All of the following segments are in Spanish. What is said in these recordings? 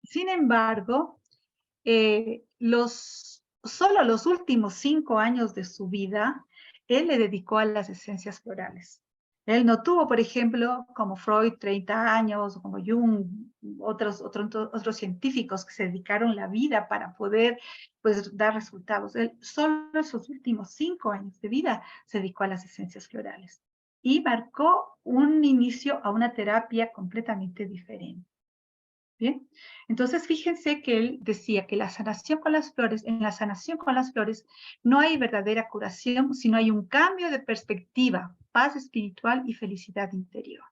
sin embargo, solo los últimos 5 años de su vida, él le dedicó a las esencias florales. Él no tuvo, por ejemplo, como Freud, 30 años, o como Jung, otros científicos que se dedicaron la vida para poder, pues, dar resultados. Él solo en sus últimos 5 años de vida se dedicó a las esencias florales y marcó un inicio a una terapia completamente diferente. Bien, entonces fíjense que él decía que la sanación con las flores, en la sanación con las flores no hay verdadera curación, sino hay un cambio de perspectiva, paz espiritual y felicidad interior.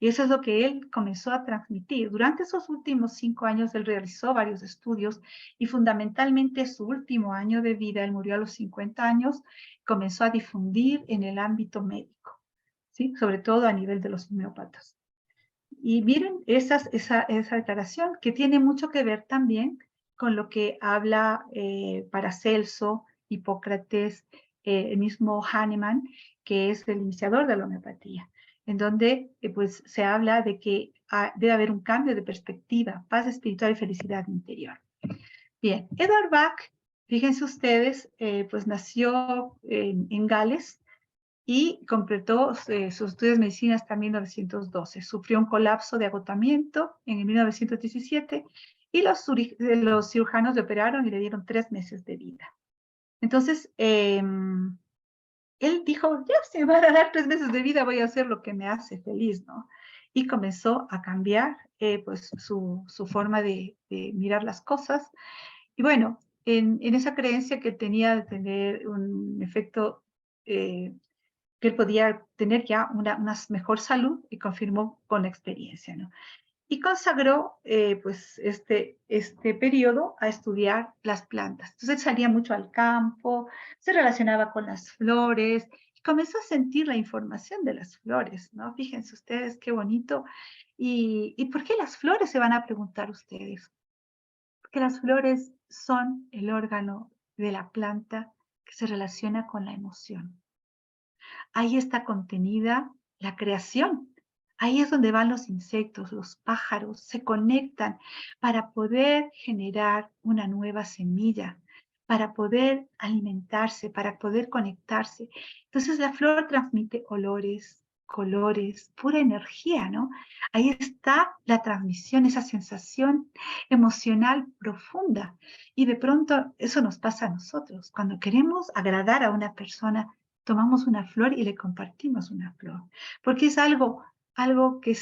Y eso es lo que él comenzó a transmitir. Durante esos últimos 5 años él realizó varios estudios y fundamentalmente su último año de vida, él murió a los 50 años, comenzó a difundir en el ámbito médico, ¿sí? Sobre todo a nivel de los homeópatas. Y miren esa declaración que tiene mucho que ver también con lo que habla Paracelso, Hipócrates, el mismo Hahnemann, que es el iniciador de la homeopatía, en donde pues se habla de que debe haber un cambio de perspectiva, paz espiritual y felicidad interior. Bien, Edward Bach, fíjense ustedes, pues nació en Gales, y completó sus estudios de medicina hasta 1912. Sufrió un colapso de agotamiento en 1917 y los cirujanos le operaron y le dieron 3 meses de vida. Entonces, él dijo, ya se me van a dar 3 meses de vida, voy a hacer lo que me hace feliz, ¿no? Y comenzó a cambiar pues su forma de mirar las cosas. Y bueno, en esa creencia que tenía de tener un efecto que él podía tener ya una mejor salud y confirmó con la experiencia, ¿no? Y consagró pues este periodo a estudiar las plantas. Entonces él salía mucho al campo, se relacionaba con las flores y comenzó a sentir la información de las flores, ¿no? Fíjense ustedes qué bonito. ¿Y por qué las flores? Se van a preguntar ustedes. Porque las flores son el órgano de la planta que se relaciona con la emoción. Ahí está contenida la creación. Ahí es donde van los insectos, los pájaros, se conectan para poder generar una nueva semilla, para poder alimentarse, para poder conectarse. Entonces la flor transmite olores, colores, pura energía, ¿no? Ahí está la transmisión, esa sensación emocional profunda. Y de pronto eso nos pasa a nosotros. Cuando queremos agradar a una persona, tomamos una flor y le compartimos una flor, porque es algo que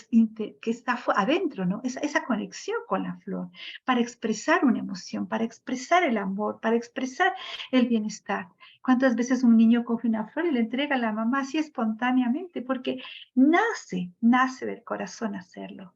está adentro, ¿no? Esa conexión con la flor, para expresar una emoción, para expresar el amor, para expresar el bienestar. ¿Cuántas veces un niño coge una flor y le entrega a la mamá así espontáneamente? Porque nace del corazón hacerlo.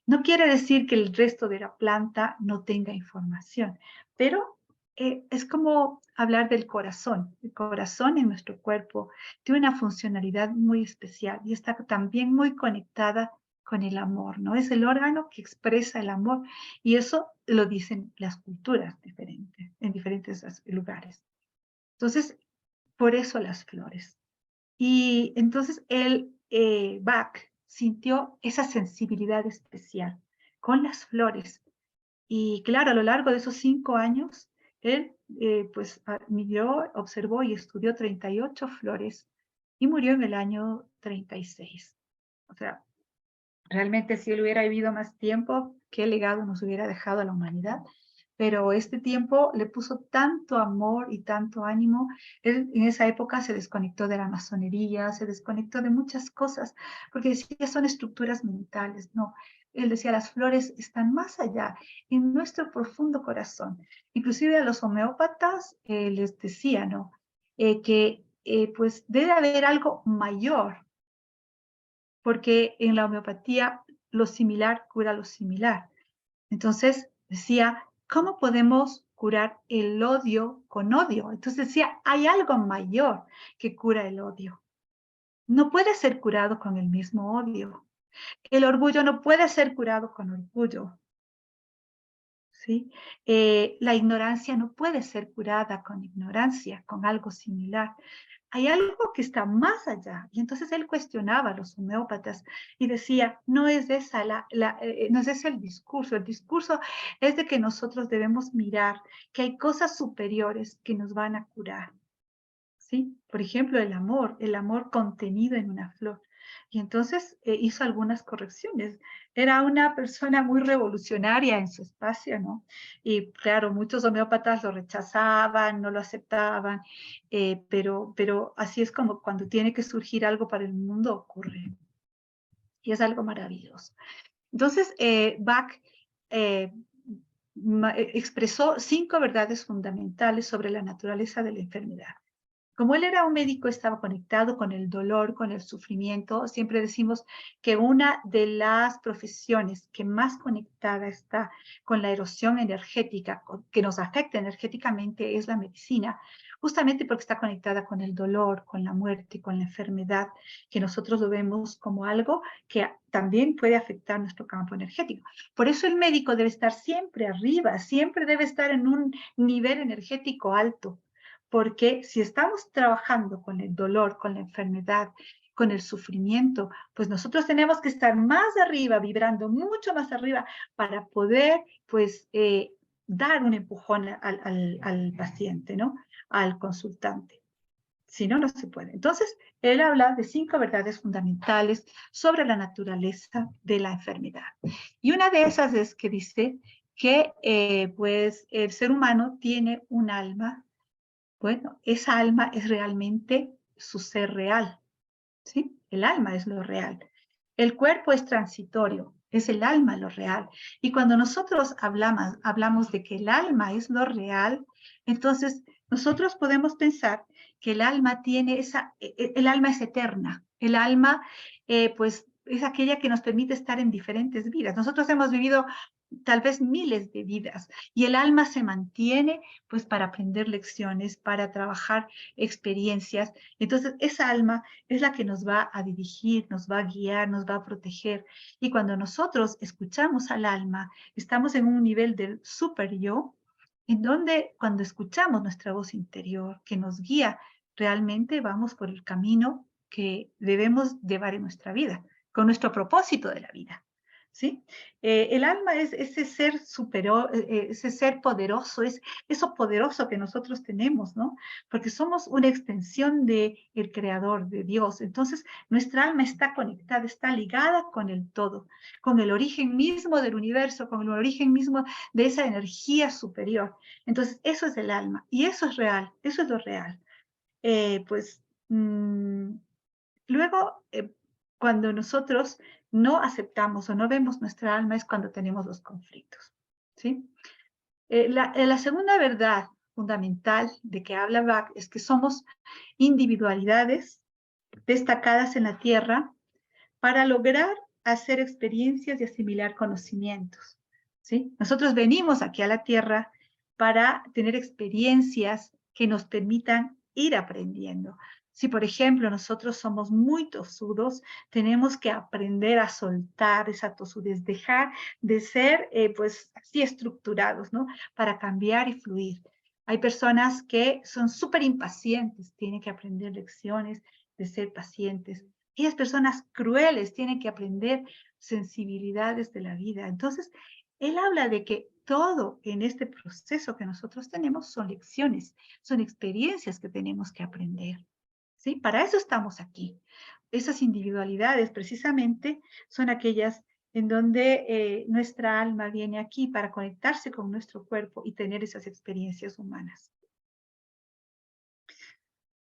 No quiere decir que el resto de la planta no tenga información, pero es como hablar del corazón. El corazón en nuestro cuerpo tiene una funcionalidad muy especial y está también muy conectada con el amor, ¿no? Es el órgano que expresa el amor y eso lo dicen las culturas diferentes, en diferentes lugares. Entonces, por eso las flores. Y entonces Bach sintió esa sensibilidad especial con las flores. Y claro, a lo largo de esos 5 años, él pues midió, observó y estudió 38 flores y murió en el año 36. O sea, realmente si él hubiera vivido más tiempo, qué legado nos hubiera dejado a la humanidad. Pero este tiempo le puso tanto amor y tanto ánimo. Él en esa época se desconectó de la masonería, se desconectó de muchas cosas, porque decía son estructuras mentales. No, él decía las flores están más allá, en nuestro profundo corazón. Inclusive a los homeópatas les decía, ¿no? Que pues debe haber algo mayor, porque en la homeopatía lo similar cura lo similar. Entonces decía, ¿cómo podemos curar el odio con odio? Entonces decía, hay algo mayor que cura el odio. No puede ser curado con el mismo odio. El orgullo no puede ser curado con orgullo. ¿Sí? La ignorancia no puede ser curada con ignorancia, con algo similar. hay algo que está más allá. Y entonces él cuestionaba a los homeópatas y decía, no es esa no es ese el discurso es de que nosotros debemos mirar que hay cosas superiores que nos van a curar. ¿Sí? Por ejemplo, el amor contenido en una flor. Y entonces hizo algunas correcciones. Era una persona muy revolucionaria en su espacio, ¿no? Y claro, muchos homeópatas lo rechazaban, no lo aceptaban, pero así es como cuando tiene que surgir algo para el mundo ocurre. Y es algo maravilloso. Entonces, Bach eh, expresó 5 verdades fundamentales sobre la naturaleza de la enfermedad. Como él era un médico, estaba conectado con el dolor, con el sufrimiento. Siempre decimos que una de las profesiones que más conectada está con la erosión energética, que nos afecta energéticamente, es la medicina, justamente porque está conectada con el dolor, con la muerte, con la enfermedad, que nosotros lo vemos como algo que también puede afectar nuestro campo energético. Por eso el médico debe estar siempre arriba, siempre debe estar en un nivel energético alto, porque si estamos trabajando con el dolor, con la enfermedad, con el sufrimiento, pues nosotros tenemos que estar más arriba, vibrando mucho más arriba para poder, pues, dar un empujón al paciente, ¿no? Al consultante. Si no, no se puede. Entonces, él habla de 5 verdades fundamentales sobre la naturaleza de la enfermedad. Y una de esas es que dice que, pues, el ser humano tiene un alma. Bueno, esa alma es realmente su ser real, ¿sí? El alma es lo real. El cuerpo es transitorio, es el alma lo real. Y cuando nosotros hablamos de que el alma es lo real, entonces nosotros podemos pensar que el alma tiene el alma es eterna. El alma, pues, es aquella que nos permite estar en diferentes vidas. Nosotros hemos vivido tal vez miles de vidas y el alma se mantiene, pues, para aprender lecciones, para trabajar experiencias. Entonces, esa alma es la que nos va a dirigir, nos va a guiar, nos va a proteger. Y cuando nosotros escuchamos al alma, estamos en un nivel del super yo, en donde cuando escuchamos nuestra voz interior que nos guía, realmente vamos por el camino que debemos llevar en nuestra vida, con nuestro propósito de la vida. ¿Sí? El alma es ese ser superior, ese ser poderoso, es eso poderoso que nosotros tenemos, ¿no? Porque somos una extensión de el Creador, de Dios. Entonces, nuestra alma está conectada, está ligada con el todo, con el origen mismo del universo, con el origen mismo de esa energía superior. Entonces, eso es el alma y eso es real, eso es lo real. Pues, luego, cuando nosotros no aceptamos o no vemos nuestra alma es cuando tenemos los conflictos, ¿sí? La segunda verdad fundamental de que habla Bach es que somos individualidades destacadas en la tierra para lograr hacer experiencias y asimilar conocimientos, ¿sí? Nosotros venimos aquí a la tierra para tener experiencias que nos permitan ir aprendiendo. Si, por ejemplo, nosotros somos muy tosudos, tenemos que aprender a soltar esa tosudez, dejar de ser, pues, así estructurados, ¿no? Para cambiar y fluir. Hay personas que son súper impacientes, tienen que aprender lecciones de ser pacientes. Aquellas personas crueles tienen que aprender sensibilidades de la vida. Entonces, él habla de que todo en este proceso que nosotros tenemos son lecciones, son experiencias que tenemos que aprender. ¿Sí? Para eso estamos aquí. Esas individualidades precisamente son aquellas en donde nuestra alma viene aquí para conectarse con nuestro cuerpo y tener esas experiencias humanas.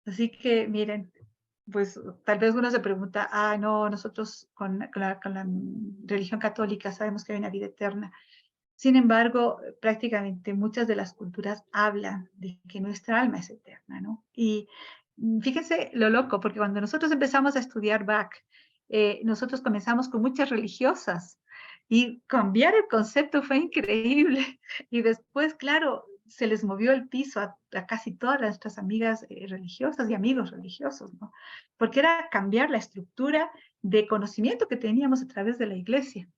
Así que miren, pues tal vez uno se pregunta, no, nosotros con la religión católica sabemos que hay una vida eterna. Sin embargo, prácticamente muchas de las culturas hablan de que nuestra alma es eterna, ¿no? Y fíjense lo loco, porque cuando nosotros empezamos a estudiar Bach, nosotros comenzamos con muchas religiosas y cambiar el concepto fue increíble. Y después, claro, se les movió el piso a casi todas nuestras amigas religiosas y amigos religiosos, ¿no? Porque era cambiar la estructura de conocimiento que teníamos a través de la iglesia.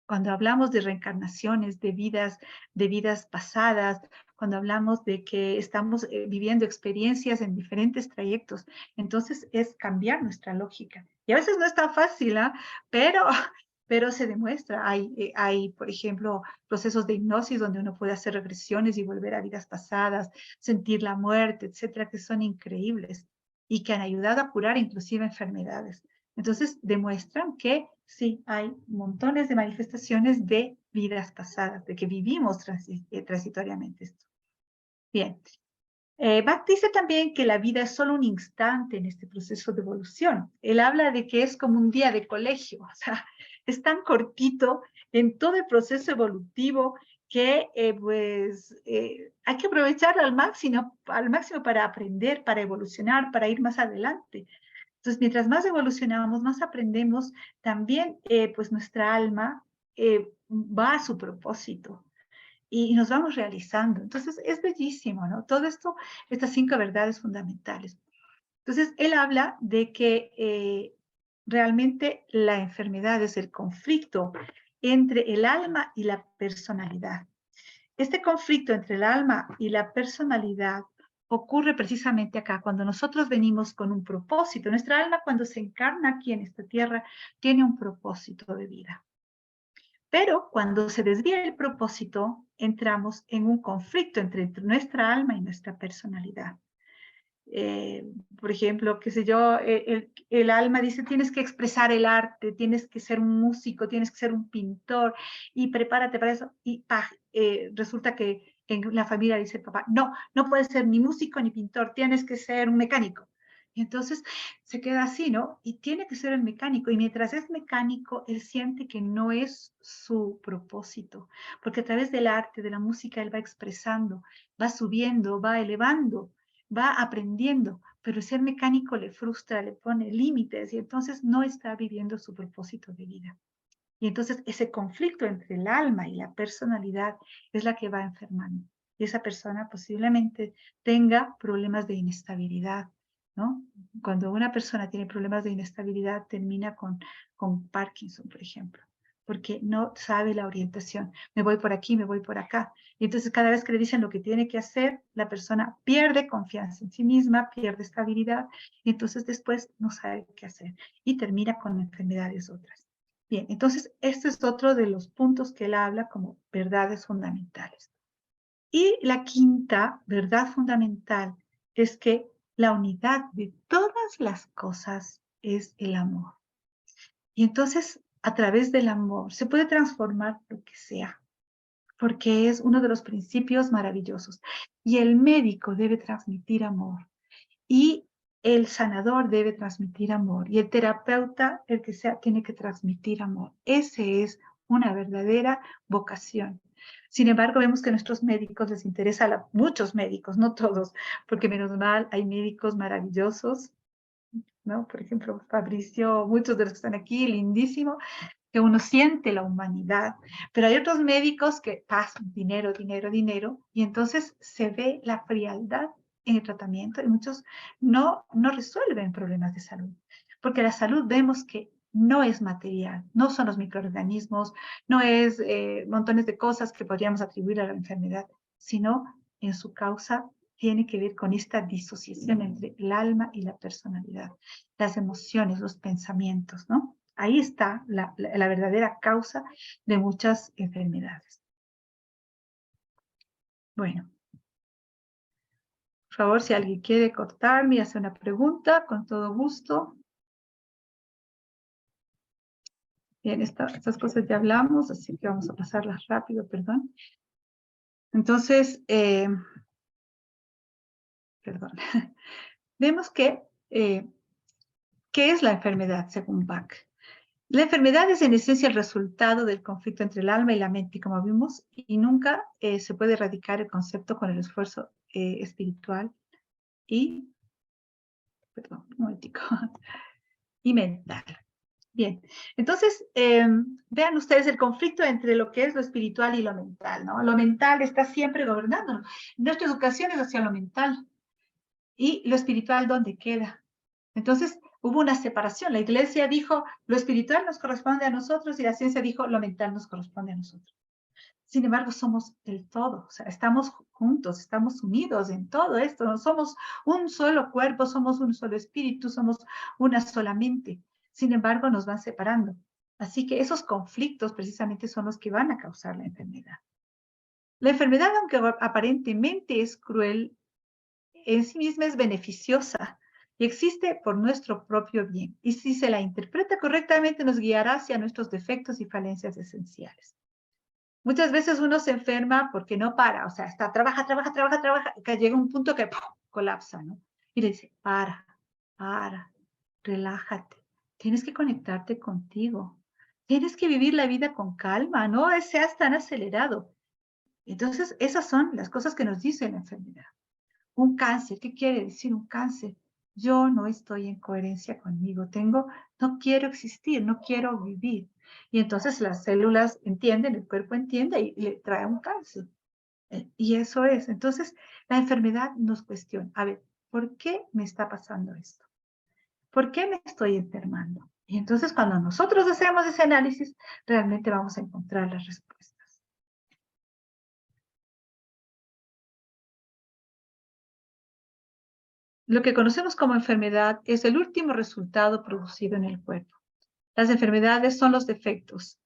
cuando hablamos de reencarnaciones, de vidas pasadas, cuando hablamos de que estamos viviendo experiencias en diferentes trayectos, entonces es cambiar nuestra lógica. Y a veces no es tan fácil, ¿ah? Pero se demuestra. Hay, por ejemplo, procesos de hipnosis donde uno puede hacer regresiones y volver a vidas pasadas, sentir la muerte, etcétera, que son increíbles y que han ayudado a curar inclusive enfermedades. Entonces, demuestran que sí, hay montones de manifestaciones de vidas pasadas, de que vivimos transitoriamente esto. Bien. Bach dice también que la vida es solo un instante en este proceso de evolución. Él habla de que es como un día de colegio, o sea, es tan cortito en todo el proceso evolutivo que hay que aprovecharlo al máximo para aprender, para evolucionar, para ir más adelante. Entonces, mientras más evolucionamos, más aprendemos, también pues nuestra alma va a su propósito y nos vamos realizando. Entonces, es bellísimo, ¿no? Todo esto, estas 5 verdades fundamentales. Entonces, él habla de que realmente la enfermedad es el conflicto entre el alma y la personalidad. Este conflicto entre el alma y la personalidad ocurre precisamente acá, cuando nosotros venimos con un propósito. Nuestra alma, cuando se encarna aquí en esta tierra, tiene un propósito de vida. Pero cuando se desvía el propósito, entramos en un conflicto entre nuestra alma y nuestra personalidad. Por ejemplo, qué sé yo, el alma dice, tienes que expresar el arte, tienes que ser un músico, tienes que ser un pintor, y prepárate para eso. Y resulta que en la familia dice el papá, no, no puedes ser ni músico ni pintor, tienes que ser un mecánico. Y entonces se queda así, ¿no? Y tiene que ser el mecánico. Y mientras es mecánico, él siente que no es su propósito, porque a través del arte, de la música, él va expresando, va subiendo, va elevando, va aprendiendo, pero ser mecánico le frustra, le pone límites y entonces no está viviendo su propósito de vida. Y entonces ese conflicto entre el alma y la personalidad es la que va enfermando. Y esa persona posiblemente tenga problemas de inestabilidad, ¿no? Cuando una persona tiene problemas de inestabilidad, termina con Parkinson, por ejemplo, porque no sabe la orientación. Me voy por aquí, me voy por acá. Y entonces cada vez que le dicen lo que tiene que hacer, la persona pierde confianza en sí misma, pierde estabilidad, y entonces después no sabe qué hacer y termina con enfermedades otras. Bien, entonces este es otro de los puntos que él habla como verdades fundamentales. Y la quinta verdad fundamental es que la unidad de todas las cosas es el amor. Y entonces, a través del amor, se puede transformar lo que sea, porque es uno de los principios maravillosos. Y el médico debe transmitir amor. Y el sanador debe transmitir amor. Y el terapeuta, el que sea, tiene que transmitir amor. Ese es una verdadera vocación. Sin embargo, vemos que a nuestros médicos les interesa, muchos médicos, no todos, porque menos mal hay médicos maravillosos, ¿no? Por ejemplo, Fabricio, muchos de los que están aquí, lindísimo, que uno siente la humanidad, pero hay otros médicos que pasan dinero, dinero, dinero, y entonces se ve la frialdad en el tratamiento y muchos no resuelven problemas de salud, porque la salud vemos que no es material, no son los microorganismos, no es montones de cosas que podríamos atribuir a la enfermedad, sino en su causa tiene que ver con esta disociación entre el alma y la personalidad, las emociones, los pensamientos, ¿no? Ahí está la verdadera causa de muchas enfermedades. Bueno, por favor, si alguien quiere cortarme y hacer una pregunta, con todo gusto. Bien, estas cosas ya hablamos, así que vamos a pasarlas rápido, perdón. Entonces, perdón. Vemos que, ¿qué es la enfermedad según Bach? La enfermedad es en esencia el resultado del conflicto entre el alma y la mente, como vimos, y nunca se puede erradicar el concepto con el esfuerzo espiritual y, perdón, un momentico, y mental. Bien, entonces, vean ustedes el conflicto entre lo que es lo espiritual y lo mental, ¿no? Lo mental está siempre gobernándonos. Nuestra educación es hacia lo mental. ¿Y lo espiritual dónde queda? Entonces, hubo una separación. La iglesia dijo, lo espiritual nos corresponde a nosotros y la ciencia dijo, lo mental nos corresponde a nosotros. Sin embargo, somos el todo, o sea, estamos juntos, estamos unidos en todo esto, no somos un solo cuerpo, somos un solo espíritu, somos una sola mente. Sin embargo, nos van separando. Así que esos conflictos precisamente son los que van a causar la enfermedad. La enfermedad, aunque aparentemente es cruel, en sí misma es beneficiosa y existe por nuestro propio bien. Y si se la interpreta correctamente, nos guiará hacia nuestros defectos y falencias esenciales. Muchas veces uno se enferma porque no para, o sea, trabaja, que llega un punto que ¡pum!, colapsa, ¿no? Y le dice, para, relájate, tienes que conectarte contigo, tienes que vivir la vida con calma, no seas tan acelerado. Entonces, esas son las cosas que nos dice la enfermedad. Un cáncer, ¿qué quiere decir un cáncer? Yo no estoy en coherencia conmigo, no quiero existir, no quiero vivir. Y entonces las células entienden, el cuerpo entiende y le trae un cáncer. Y eso es. Entonces, la enfermedad nos cuestiona. A ver, ¿por qué me está pasando esto? ¿Por qué me estoy enfermando? Y entonces, cuando nosotros hacemos ese análisis, realmente vamos a encontrar las respuestas. Lo que conocemos como enfermedad es el último resultado producido en el cuerpo. Las enfermedades son los defectos.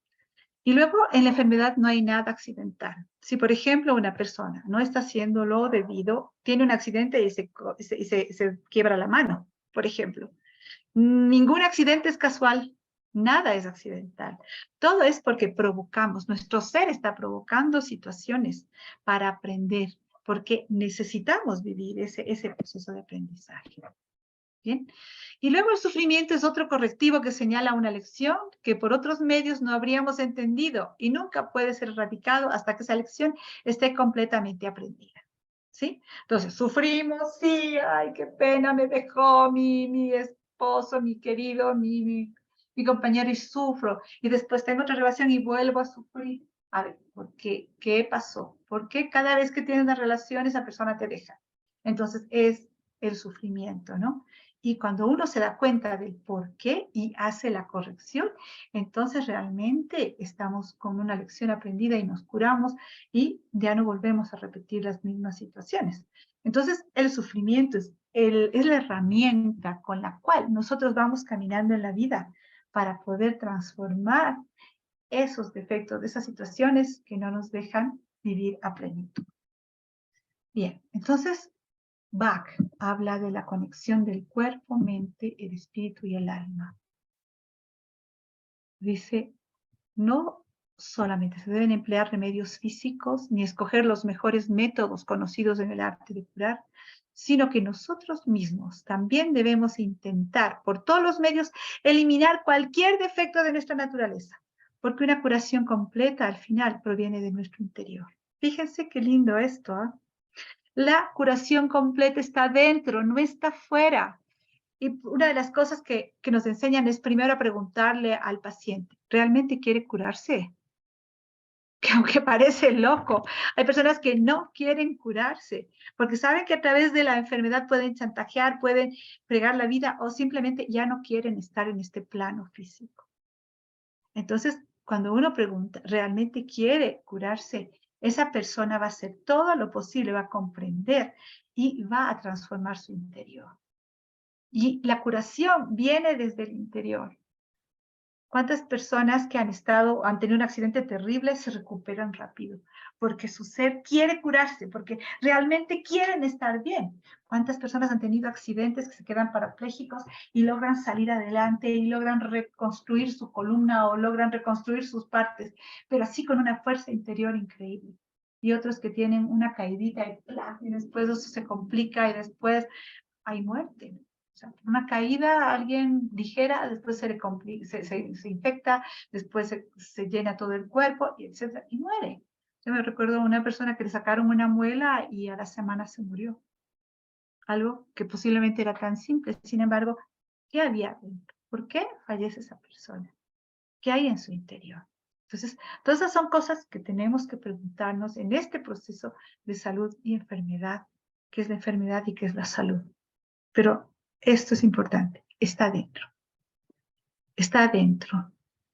Y luego, en la enfermedad no hay nada accidental. Si, por ejemplo, una persona no está haciendo lo debido, tiene un accidente y se quiebra la mano, por ejemplo. Ningún accidente es casual. Nada es accidental. Todo es porque provocamos. Nuestro ser está provocando situaciones para aprender, porque necesitamos vivir ese proceso de aprendizaje. ¿Bien? Y luego el sufrimiento es otro correctivo que señala una lección que por otros medios no habríamos entendido y nunca puede ser erradicado hasta que esa lección esté completamente aprendida. ¿Sí? Entonces, sufrimos, sí, ay, qué pena, me dejó mi esposo, mi querido, mi compañero y sufro. Y después tengo otra relación y vuelvo a sufrir. A ver, ¿por qué? ¿Qué pasó? ¿Por qué cada vez que tienes una relación esa persona te deja? Entonces, es el sufrimiento, ¿no? Y cuando uno se da cuenta del por qué y hace la corrección, entonces realmente estamos con una lección aprendida y nos curamos y ya no volvemos a repetir las mismas situaciones. Entonces, el sufrimiento es la herramienta con la cual nosotros vamos caminando en la vida para poder transformar esos defectos, esas situaciones que no nos dejan vivir a plenitud. Bien, entonces Bach habla de la conexión del cuerpo, mente, el espíritu y el alma. Dice, no solamente se deben emplear remedios físicos ni escoger los mejores métodos conocidos en el arte de curar, sino que nosotros mismos también debemos intentar por todos los medios eliminar cualquier defecto de nuestra naturaleza, porque una curación completa al final proviene de nuestro interior. Fíjense qué lindo esto, ¿eh? La curación completa está dentro, no está fuera. Y una de las cosas que nos enseñan es primero preguntarle al paciente, ¿realmente quiere curarse? Que aunque parece loco, hay personas que no quieren curarse porque saben que a través de la enfermedad pueden chantajear, pueden fregar la vida o simplemente ya no quieren estar en este plano físico. Entonces, cuando uno pregunta, ¿realmente quiere curarse? Esa persona va a hacer todo lo posible, va a comprender y va a transformar su interior. Y la curación viene desde el interior. ¿Cuántas personas que han tenido un accidente terrible se recuperan rápido? Porque su ser quiere curarse, porque realmente quieren estar bien. ¿Cuántas personas han tenido accidentes que se quedan parapléjicos y logran salir adelante y logran reconstruir su columna o logran reconstruir sus partes, pero así con una fuerza interior increíble? Y otros que tienen una caidita y después eso se complica y después hay muerte. O sea, una caída, alguien ligera, después se infecta, después se llena todo el cuerpo, y etcétera, y muere. Yo me recuerdo a una persona que le sacaron una muela y a la semana se murió. Algo que posiblemente era tan simple. Sin embargo, ¿qué había dentro? ¿Por qué fallece esa persona? ¿Qué hay en su interior? Entonces, todas esas son cosas que tenemos que preguntarnos en este proceso de salud y enfermedad. ¿Qué es la enfermedad y qué es la salud? Pero esto es importante. está dentro. Está adentro.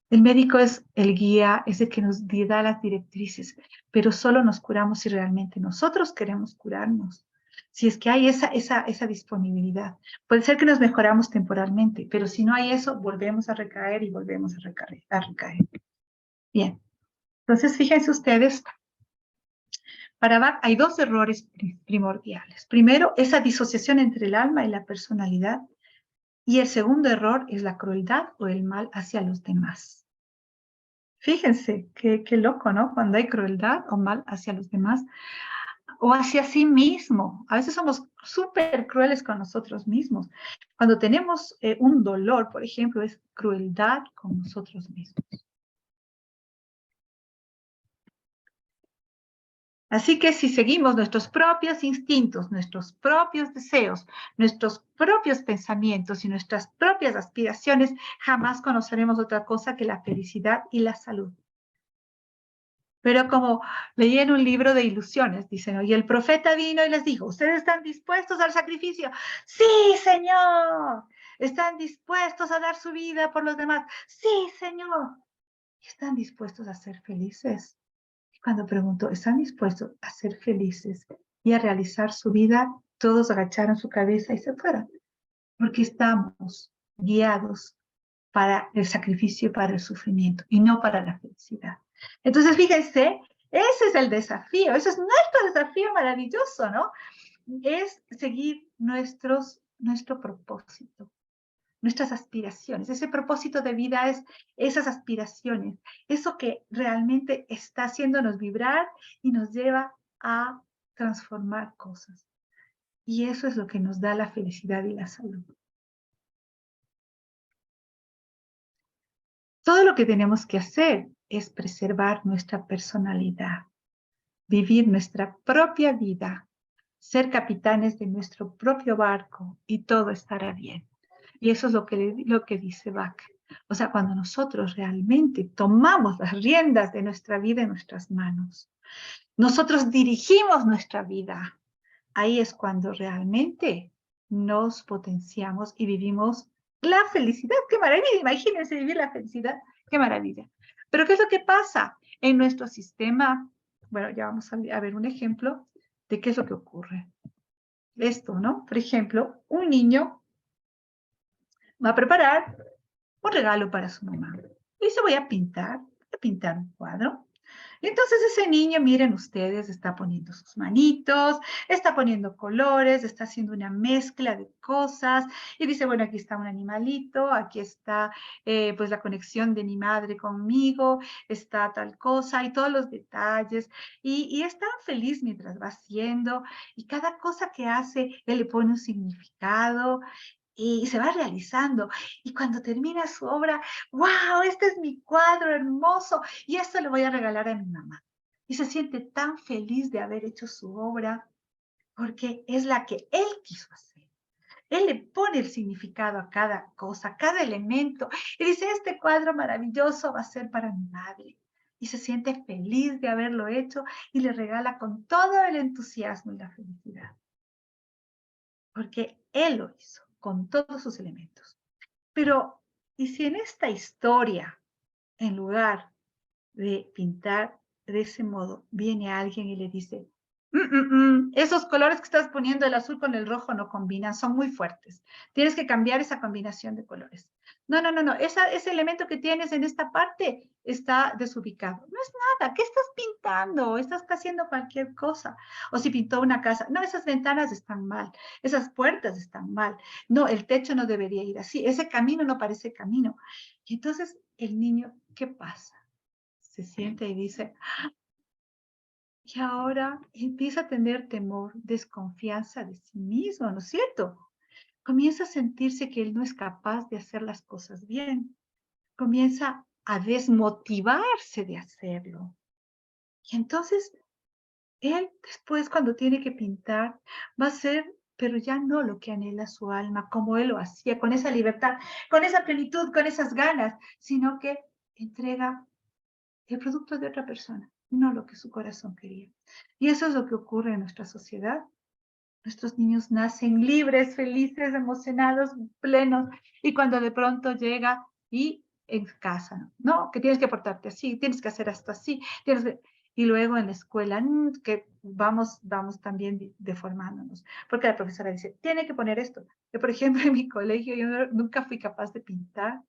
El médico es el guía, es el que nos da las directrices, pero solo nos curamos si realmente nosotros queremos curarnos. Si es que hay esa disponibilidad. Puede ser que nos mejoramos temporalmente, pero si no hay eso, volvemos a recaer y volvemos a recaer. Bien. Entonces, fíjense ustedes, para Bach hay dos errores primordiales. Primero, esa disociación entre el alma y la personalidad. Y el segundo error es la crueldad o el mal hacia los demás. Fíjense, qué loco, ¿no? Cuando hay crueldad o mal hacia los demás o hacia sí mismo. A veces somos súper crueles con nosotros mismos. Cuando tenemos un dolor, por ejemplo, es crueldad con nosotros mismos. Así que si seguimos nuestros propios instintos, nuestros propios deseos, nuestros propios pensamientos y nuestras propias aspiraciones, jamás conoceremos otra cosa que la felicidad y la salud. Pero como leí en un libro de ilusiones, dicen, y el profeta vino y les dijo, ¿ustedes están dispuestos al sacrificio? Sí, Señor. ¿Están dispuestos a dar su vida por los demás? Sí, Señor. ¿Están dispuestos a ser felices? Y cuando preguntó, ¿están dispuestos a ser felices y a realizar su vida? Todos agacharon su cabeza y se fueron, porque estamos guiados para el sacrificio y para el sufrimiento, y no para la felicidad. Entonces, fíjense, ese es el desafío, ese es nuestro desafío maravilloso, ¿no? Es seguir nuestro propósito, nuestras aspiraciones. Ese propósito de vida es esas aspiraciones, eso que realmente está haciéndonos vibrar y nos lleva a transformar cosas. Y eso es lo que nos da la felicidad y la salud. Todo lo que tenemos que hacer es preservar nuestra personalidad, vivir nuestra propia vida, ser capitanes de nuestro propio barco y todo estará bien. Y eso es lo que dice Bach. O sea, cuando nosotros realmente tomamos las riendas de nuestra vida en nuestras manos, nosotros dirigimos nuestra vida, ahí es cuando realmente nos potenciamos y vivimos la felicidad. ¡Qué maravilla! Imagínense vivir la felicidad. ¡Qué maravilla! Pero ¿qué es lo que pasa en nuestro sistema? Bueno, ya vamos a ver un ejemplo de qué es lo que ocurre. Esto, ¿no? Por ejemplo, un niño va a preparar un regalo para su mamá. Y dice, voy a pintar un cuadro. Y entonces ese niño, miren ustedes, está poniendo sus manitos, está poniendo colores, está haciendo una mezcla de cosas y dice, bueno, aquí está un animalito, aquí está pues la conexión de mi madre conmigo, está tal cosa y todos los detalles y es tan feliz mientras va haciendo y cada cosa que hace, él le pone un significado y se va realizando. Y cuando termina su obra, wow, este es mi cuadro hermoso y esto le voy a regalar a mi mamá. Y se siente tan feliz de haber hecho su obra porque es la que él quiso hacer. Él le pone el significado a cada cosa, a cada elemento. Y dice, este cuadro maravilloso va a ser para mi madre. Y se siente feliz de haberlo hecho y le regala con todo el entusiasmo y la felicidad. Porque él lo hizo con todos sus elementos. Pero, ¿y si en esta historia, en lugar de pintar de ese modo, viene alguien y le dice, esos colores que estás poniendo, el azul con el rojo, no combinan, son muy fuertes. Tienes que cambiar esa combinación de colores. No, ese elemento que tienes en esta parte está desubicado. No es nada, ¿qué estás pintando? Estás haciendo cualquier cosa. O si pintó una casa, no, esas ventanas están mal, esas puertas están mal. No, el techo no debería ir así, ese camino no parece camino. Y entonces el niño, ¿qué pasa? Se siente y dice, y ahora empieza a tener temor, desconfianza de sí mismo, ¿no es cierto? Comienza a sentirse que él no es capaz de hacer las cosas bien. Comienza a desmotivarse de hacerlo. Y entonces, él después cuando tiene que pintar, va a ser, pero ya no lo que anhela su alma, como él lo hacía, con esa libertad, con esa plenitud, con esas ganas, sino que entrega el producto de otra persona, no lo que su corazón quería. Y eso es lo que ocurre en nuestra sociedad. Nuestros niños nacen libres, felices, emocionados, plenos, y cuando de pronto llega y en casa, ¿no? Que tienes que portarte así, tienes que hacer hasta así, y luego en la escuela, que vamos también deformándonos, porque la profesora dice, tiene que poner esto. Yo, por ejemplo, en mi colegio, yo nunca fui capaz de pintar,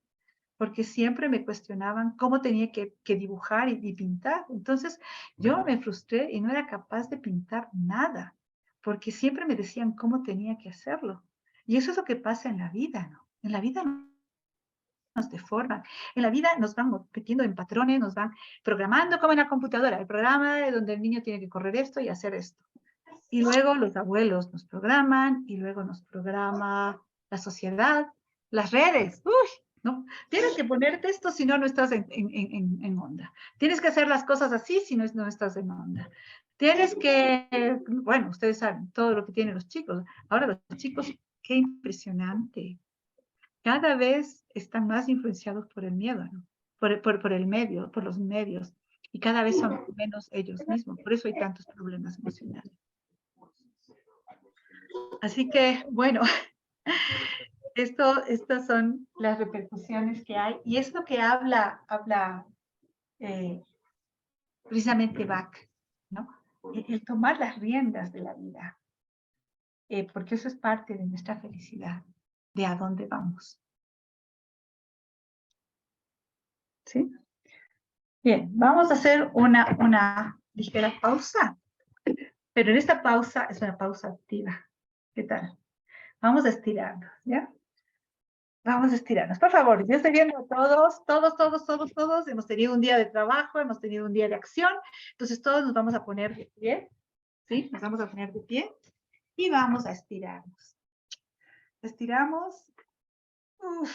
porque siempre me cuestionaban cómo tenía que dibujar y pintar. Entonces, yo me frustré y no era capaz de pintar nada, porque siempre me decían cómo tenía que hacerlo. Y eso es lo que pasa en la vida, ¿no? En la vida nos deforman. En la vida nos van metiendo en patrones, nos van programando como en la computadora, el programa de donde el niño tiene que correr esto y hacer esto. Y luego los abuelos nos programan, y luego nos programa la sociedad, las redes. Uy, ¿no? Tienes que ponerte esto, si no, no estás en onda. Tienes que hacer las cosas así, si no, no estás en onda. Tienes que, bueno, ustedes saben todo lo que tienen los chicos. Ahora los chicos, qué impresionante. Cada vez están más influenciados por el miedo, ¿no? Por el medio, por los medios. Y cada vez son menos ellos mismos. Por eso hay tantos problemas emocionales. Así que, bueno, estas son las repercusiones que hay, y es lo que habla eh, precisamente Bach, ¿no? El tomar las riendas de la vida, porque eso es parte de nuestra felicidad, de a dónde vamos. ¿Sí? Bien, vamos a hacer una ligera pausa, pero en esta pausa es una pausa activa. ¿Qué tal? Vamos a estirarnos, ¿ya? Vamos a estirarnos, por favor. Yo estoy viendo a todos. Hemos tenido un día de trabajo, hemos tenido un día de acción. Entonces todos nos vamos a poner de pie, ¿sí? Nos vamos a poner de pie y vamos a estirarnos. Estiramos. Uf.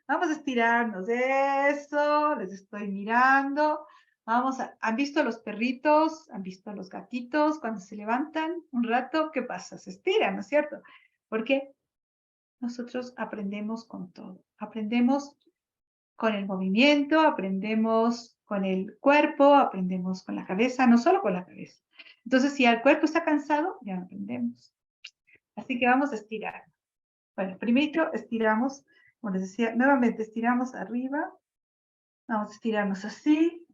Vamos a estirarnos. Eso, les estoy mirando. ¿Han visto a los perritos? ¿Han visto a los gatitos cuando se levantan un rato? ¿Qué pasa? Se estiran, ¿no es cierto? ¿Por qué? Nosotros aprendemos con todo. Aprendemos con el movimiento, aprendemos con el cuerpo, aprendemos con la cabeza, no solo con la cabeza. Entonces, si el cuerpo está cansado, ya no aprendemos. Así que vamos a estirar. Bueno, primero estiramos, como les decía, nuevamente estiramos arriba. Vamos a estirarnos así.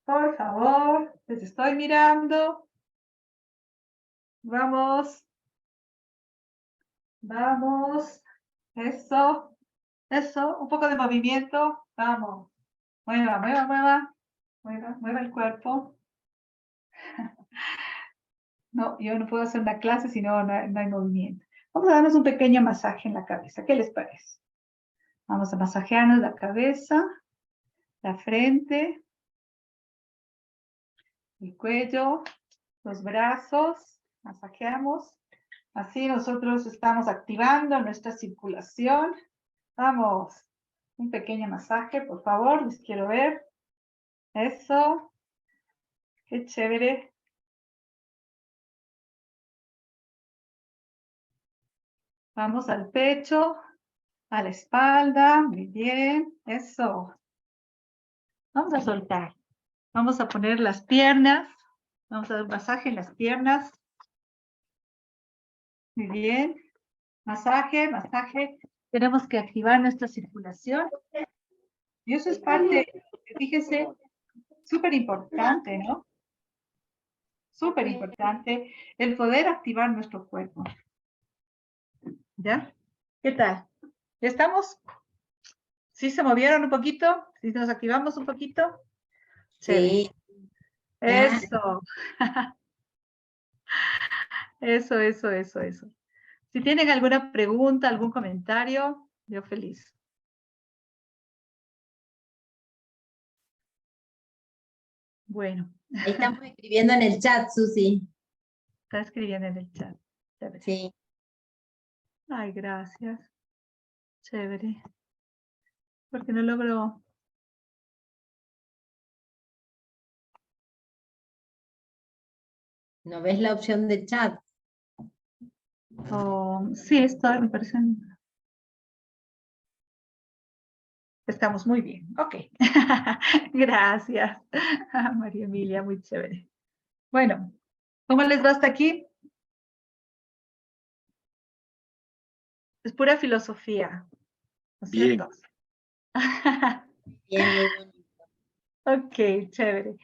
Por favor, les estoy mirando. Vamos. Vamos. Eso. Eso. Un poco de movimiento. Vamos. Mueva, mueva, mueva. Mueva, mueva el cuerpo. No, yo no puedo hacer una clase si no hay movimiento. Vamos a darnos un pequeño masaje en la cabeza. ¿Qué les parece? Vamos a masajearnos la cabeza, la frente, el cuello, los brazos. Masajeamos. Así nosotros estamos activando nuestra circulación. Vamos. Un pequeño masaje, por favor. Les quiero ver. Eso. Qué chévere. Vamos al pecho, a la espalda. Muy bien. Eso. Vamos a soltar. Vamos a poner las piernas. Vamos a dar un masaje en las piernas. Muy bien. Masaje, masaje. Tenemos que activar nuestra circulación. Y eso es parte, fíjense, súper importante, ¿no? Súper importante el poder activar nuestro cuerpo. ¿Ya? ¿Qué tal? ¿Ya estamos? ¿Sí se movieron un poquito? ¿Sí nos activamos un poquito? Sí. Eso. Eso. Si tienen alguna pregunta, algún comentario, yo feliz. Bueno. Ahí estamos escribiendo en el chat, Susi. Está escribiendo en el chat. Chévere. Sí. Ay, gracias. Chévere. Porque no logro. ¿No ves la opción de chat? Oh, sí, esto me parece. Estamos muy bien. Ok. Gracias, María Emilia, muy chévere. Bueno, ¿cómo les va hasta aquí? Es pura filosofía, ¿no es Bien. cierto? Bien, muy bonito. Ok, chévere.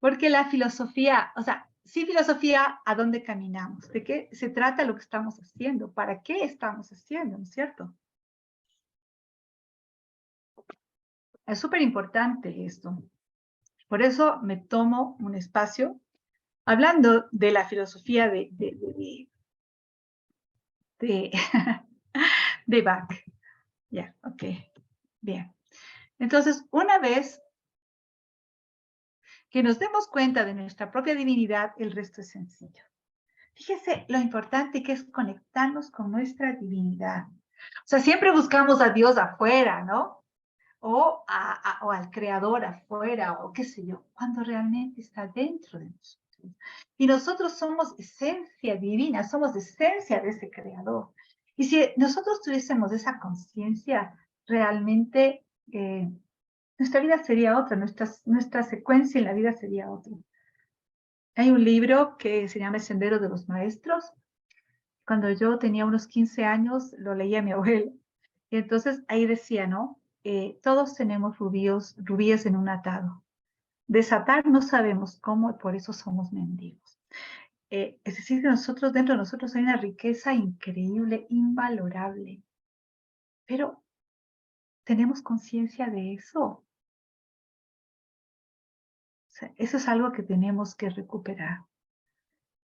Porque la filosofía, o sea, sí filosofía, ¿a dónde caminamos? ¿De qué se trata lo que estamos haciendo? ¿Para qué estamos haciendo? ¿No es cierto? Es súper importante esto. Por eso me tomo un espacio hablando de la filosofía de, de Bach. Ya, ok, bien. Entonces, una vez que nos demos cuenta de nuestra propia divinidad, el resto es sencillo. Fíjese lo importante que es conectarnos con nuestra divinidad. O sea, siempre buscamos a Dios afuera, ¿no? O al creador afuera, o qué sé yo, cuando realmente está dentro de nosotros. Y nosotros somos esencia divina, somos esencia de ese creador. Y si nosotros tuviésemos esa conciencia, realmente nuestra vida sería otra, nuestra secuencia en la vida sería otra. Hay un libro que se llama El Sendero de los Maestros. Cuando yo tenía unos 15 años, lo leía mi abuelo. Y entonces ahí decía, ¿no? Todos tenemos rubíes en un atado. Desatar no sabemos cómo y por eso somos mendigos. Es decir, que nosotros, dentro de nosotros hay una riqueza increíble, invalorable. Pero, ¿tenemos conciencia de eso? O sea, eso es algo que tenemos que recuperar.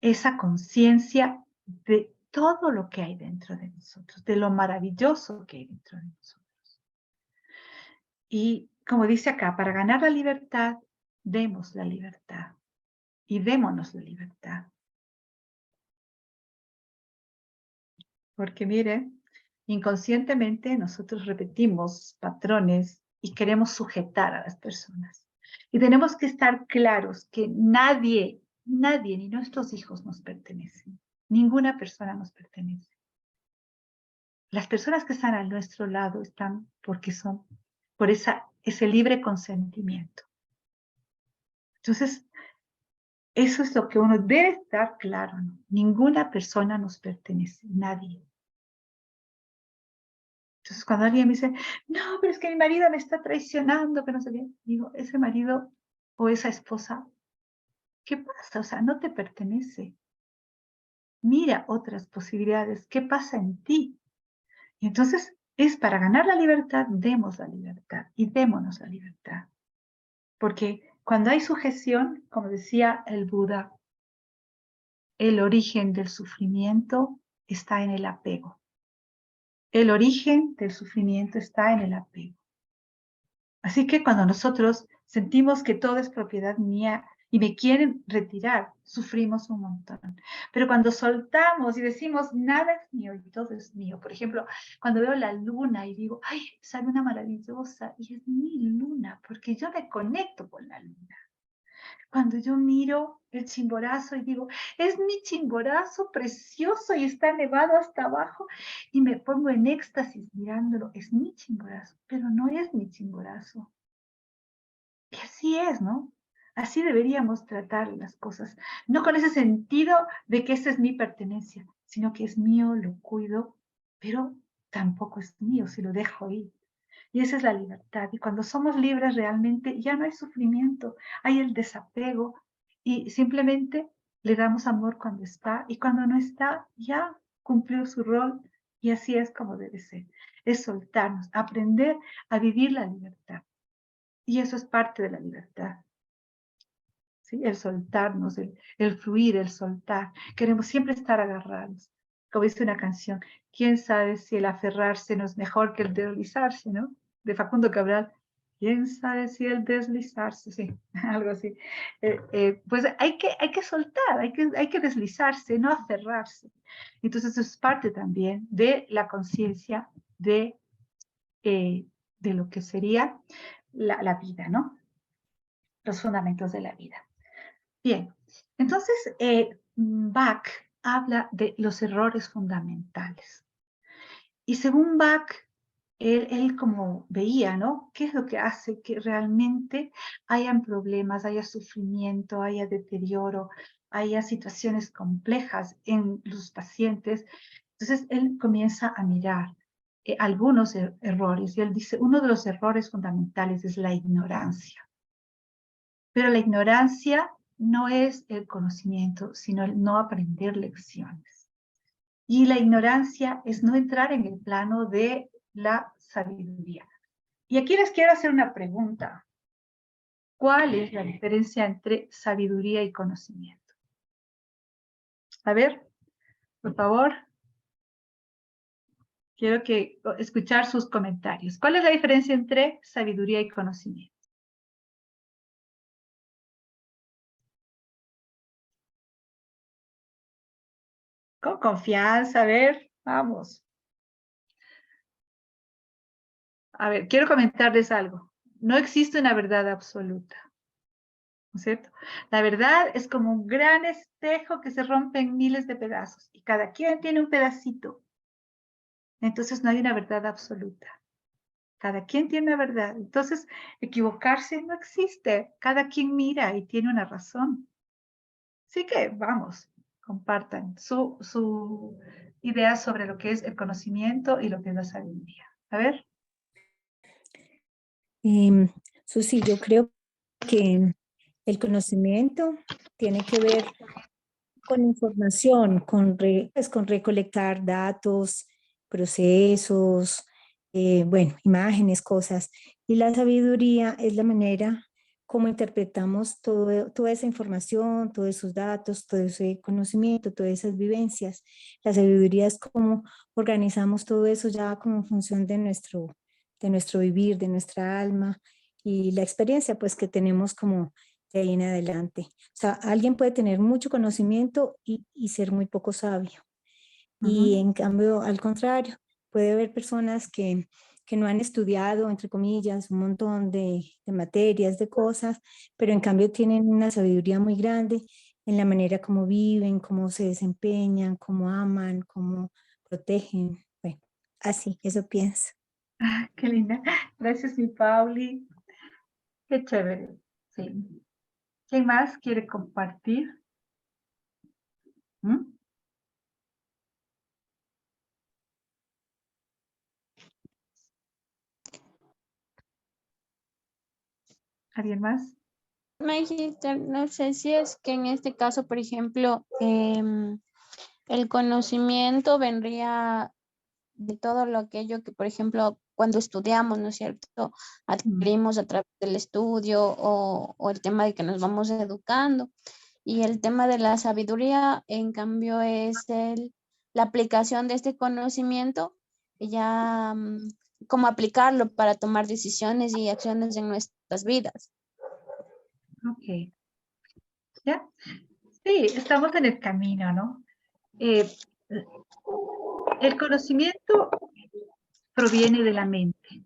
Esa conciencia de todo lo que hay dentro de nosotros, de lo maravilloso que hay dentro de nosotros. Y como dice acá, para ganar la libertad, demos la libertad. Y démonos la libertad. Porque mire, inconscientemente nosotros repetimos patrones y queremos sujetar a las personas. Y tenemos que estar claros que nadie, ni nuestros hijos nos pertenecen. Ninguna persona nos pertenece. Las personas que están a nuestro lado están porque son por ese libre consentimiento. Entonces, eso es lo que uno debe estar claro, ¿no? Ninguna persona nos pertenece, nadie. Entonces, cuando alguien me dice, no, pero es que mi marido me está traicionando, que no sé qué, digo, ese marido o esa esposa, ¿qué pasa? O sea, no te pertenece. Mira otras posibilidades, ¿qué pasa en ti? Y entonces, es para ganar la libertad, demos la libertad y démonos la libertad. Porque cuando hay sujeción, como decía el Buda, el origen del sufrimiento está en el apego. El origen del sufrimiento está en el apego. Así que cuando nosotros sentimos que todo es propiedad mía y me quieren retirar, sufrimos un montón. Pero cuando soltamos y decimos, nada es mío y todo es mío. Por ejemplo, cuando veo la luna y digo, ay, esa luna maravillosa, y es mi luna, porque yo me conecto con la luna. Cuando yo miro el Chimborazo y digo, es mi Chimborazo precioso y está nevado hasta abajo, y me pongo en éxtasis mirándolo, es mi Chimborazo, pero no es mi Chimborazo. Y así es, ¿no? Así deberíamos tratar las cosas. No con ese sentido de que esa es mi pertenencia, sino que es mío, lo cuido, pero tampoco es mío si lo dejo ir. Y esa es la libertad. Y cuando somos libres realmente ya no hay sufrimiento, hay el desapego y simplemente le damos amor cuando está y cuando no está ya cumplió su rol y así es como debe ser. Es soltarnos, aprender a vivir la libertad. Y eso es parte de la libertad. ¿Sí? El soltarnos, el fluir, el soltar. Queremos siempre estar agarrados. Como dice una canción, ¿quién sabe si el aferrarse no es mejor que el deslizarse, ¿no? De Facundo Cabral. ¿Quién sabe si el deslizarse? Sí, algo así. Pues hay que soltar, hay que deslizarse, no aferrarse. Entonces eso es parte también de la conciencia de lo que sería la vida, ¿no? Los fundamentos de la vida. Bien, entonces Bach habla de los errores fundamentales. Y según Bach, él como veía, ¿no? ¿Qué es lo que hace que realmente hayan problemas, haya sufrimiento, haya deterioro, haya situaciones complejas en los pacientes? Entonces él comienza a mirar algunos errores. Y él dice, uno de los errores fundamentales es la ignorancia. Pero la ignorancia no es el conocimiento, sino el no aprender lecciones. Y la ignorancia es no entrar en el plano de la sabiduría. Y aquí les quiero hacer una pregunta. ¿Cuál es la diferencia entre sabiduría y conocimiento? A ver, por favor. Quiero escuchar sus comentarios. ¿Cuál es la diferencia entre sabiduría y conocimiento? Con confianza, a ver, vamos. A ver, quiero comentarles algo. No existe una verdad absoluta, ¿no es cierto? La verdad es como un gran espejo que se rompe en miles de pedazos y cada quien tiene un pedacito. Entonces no hay una verdad absoluta. Cada quien tiene una verdad. Entonces, equivocarse no existe. Cada quien mira y tiene una razón. Así que, vamos, compartan su idea sobre lo que es el conocimiento y lo que es la sabiduría. A ver. Susi, yo creo que el conocimiento tiene que ver con información, con recolectar datos, procesos, bueno, imágenes, cosas. Y la sabiduría es la manera como interpretamos toda esa información, todos esos datos, todo ese conocimiento, todas esas vivencias. La sabiduría es como organizamos todo eso ya como en función de nuestro vivir, de nuestra alma y la experiencia pues que tenemos como de ahí en adelante. O sea, alguien puede tener mucho conocimiento y ser muy poco sabio. Y en cambio, al contrario, puede haber personas que no han estudiado, entre comillas, un montón de materias, de cosas, pero en cambio tienen una sabiduría muy grande en la manera como viven, cómo se desempeñan, cómo aman, cómo protegen. Bueno, así, eso pienso. Ah, qué linda. Gracias, mi Pauli. Qué chévere. Sí. ¿Quién más quiere compartir? ¿Mm? ¿Alguien más? Magister, no sé si es que en este caso, por ejemplo, el conocimiento vendría de todo lo aquello que, por ejemplo, cuando estudiamos, ¿no es cierto? Adquirimos a través del estudio o el tema de que nos vamos educando. Y el tema de la sabiduría, en cambio, es la aplicación de este conocimiento, ya cómo aplicarlo para tomar decisiones y acciones en nuestras vidas. Ok. ¿Ya? Sí, estamos en el camino, ¿no? El conocimiento proviene de la mente.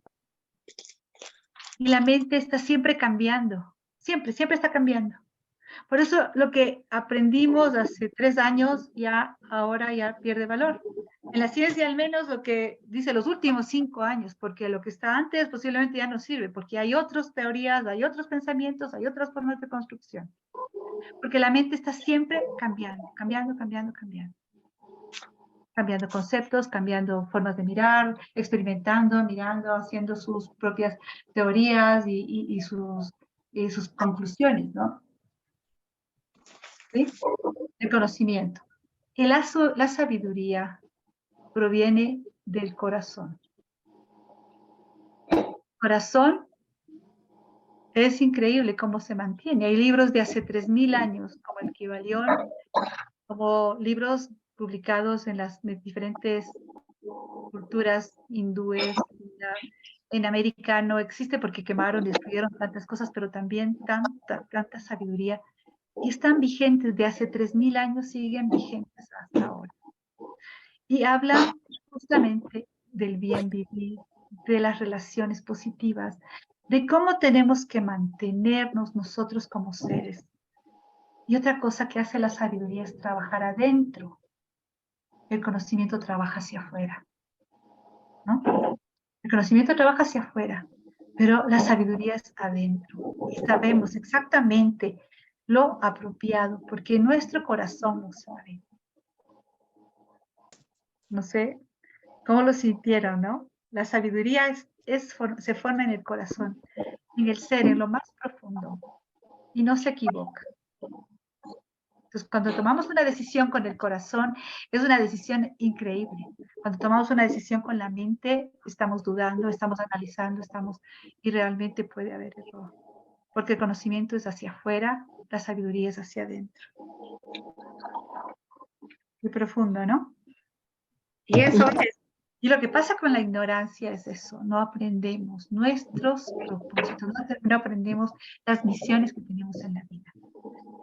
Y la mente está siempre cambiando. Siempre, siempre está cambiando. Por eso lo que aprendimos hace 3 años ya ahora ya pierde valor. En la ciencia al menos lo que dice los últimos 5 años, porque lo que está antes posiblemente ya no sirve, porque hay otras teorías, hay otros pensamientos, hay otras formas de construcción. Porque la mente está siempre cambiando, cambiando, cambiando, cambiando. Cambiando conceptos, cambiando formas de mirar, experimentando, mirando, haciendo sus propias teorías y sus conclusiones, ¿no? ¿Sí? El conocimiento. Y la sabiduría proviene del corazón. El corazón es increíble cómo se mantiene. Hay libros de hace 3000 años, como el Kybalión, como libros publicados en las diferentes culturas hindúes. En América no existe porque quemaron, destruyeron tantas cosas, pero también tanta sabiduría. Y están vigentes de hace 3000 años, siguen vigentes hasta ahora. Y hablan justamente del bien vivir, de las relaciones positivas, de cómo tenemos que mantenernos nosotros como seres. Y otra cosa que hace la sabiduría es trabajar adentro. El conocimiento trabaja hacia afuera, ¿no? El conocimiento trabaja hacia afuera, pero la sabiduría es adentro. Y sabemos exactamente lo apropiado, porque nuestro corazón lo sabe. No sé cómo lo sintieron, ¿no? La sabiduría se forma en el corazón, en el ser, en lo más profundo, y no se equivoca. Entonces, cuando tomamos una decisión con el corazón, es una decisión increíble. Cuando tomamos una decisión con la mente, estamos dudando, estamos analizando, y realmente puede haber error. Porque el conocimiento es hacia afuera, la sabiduría es hacia adentro. Muy profundo, ¿no? Y eso es. Y lo que pasa con la ignorancia es eso, no aprendemos nuestros propósitos, no aprendemos las misiones que tenemos en la vida.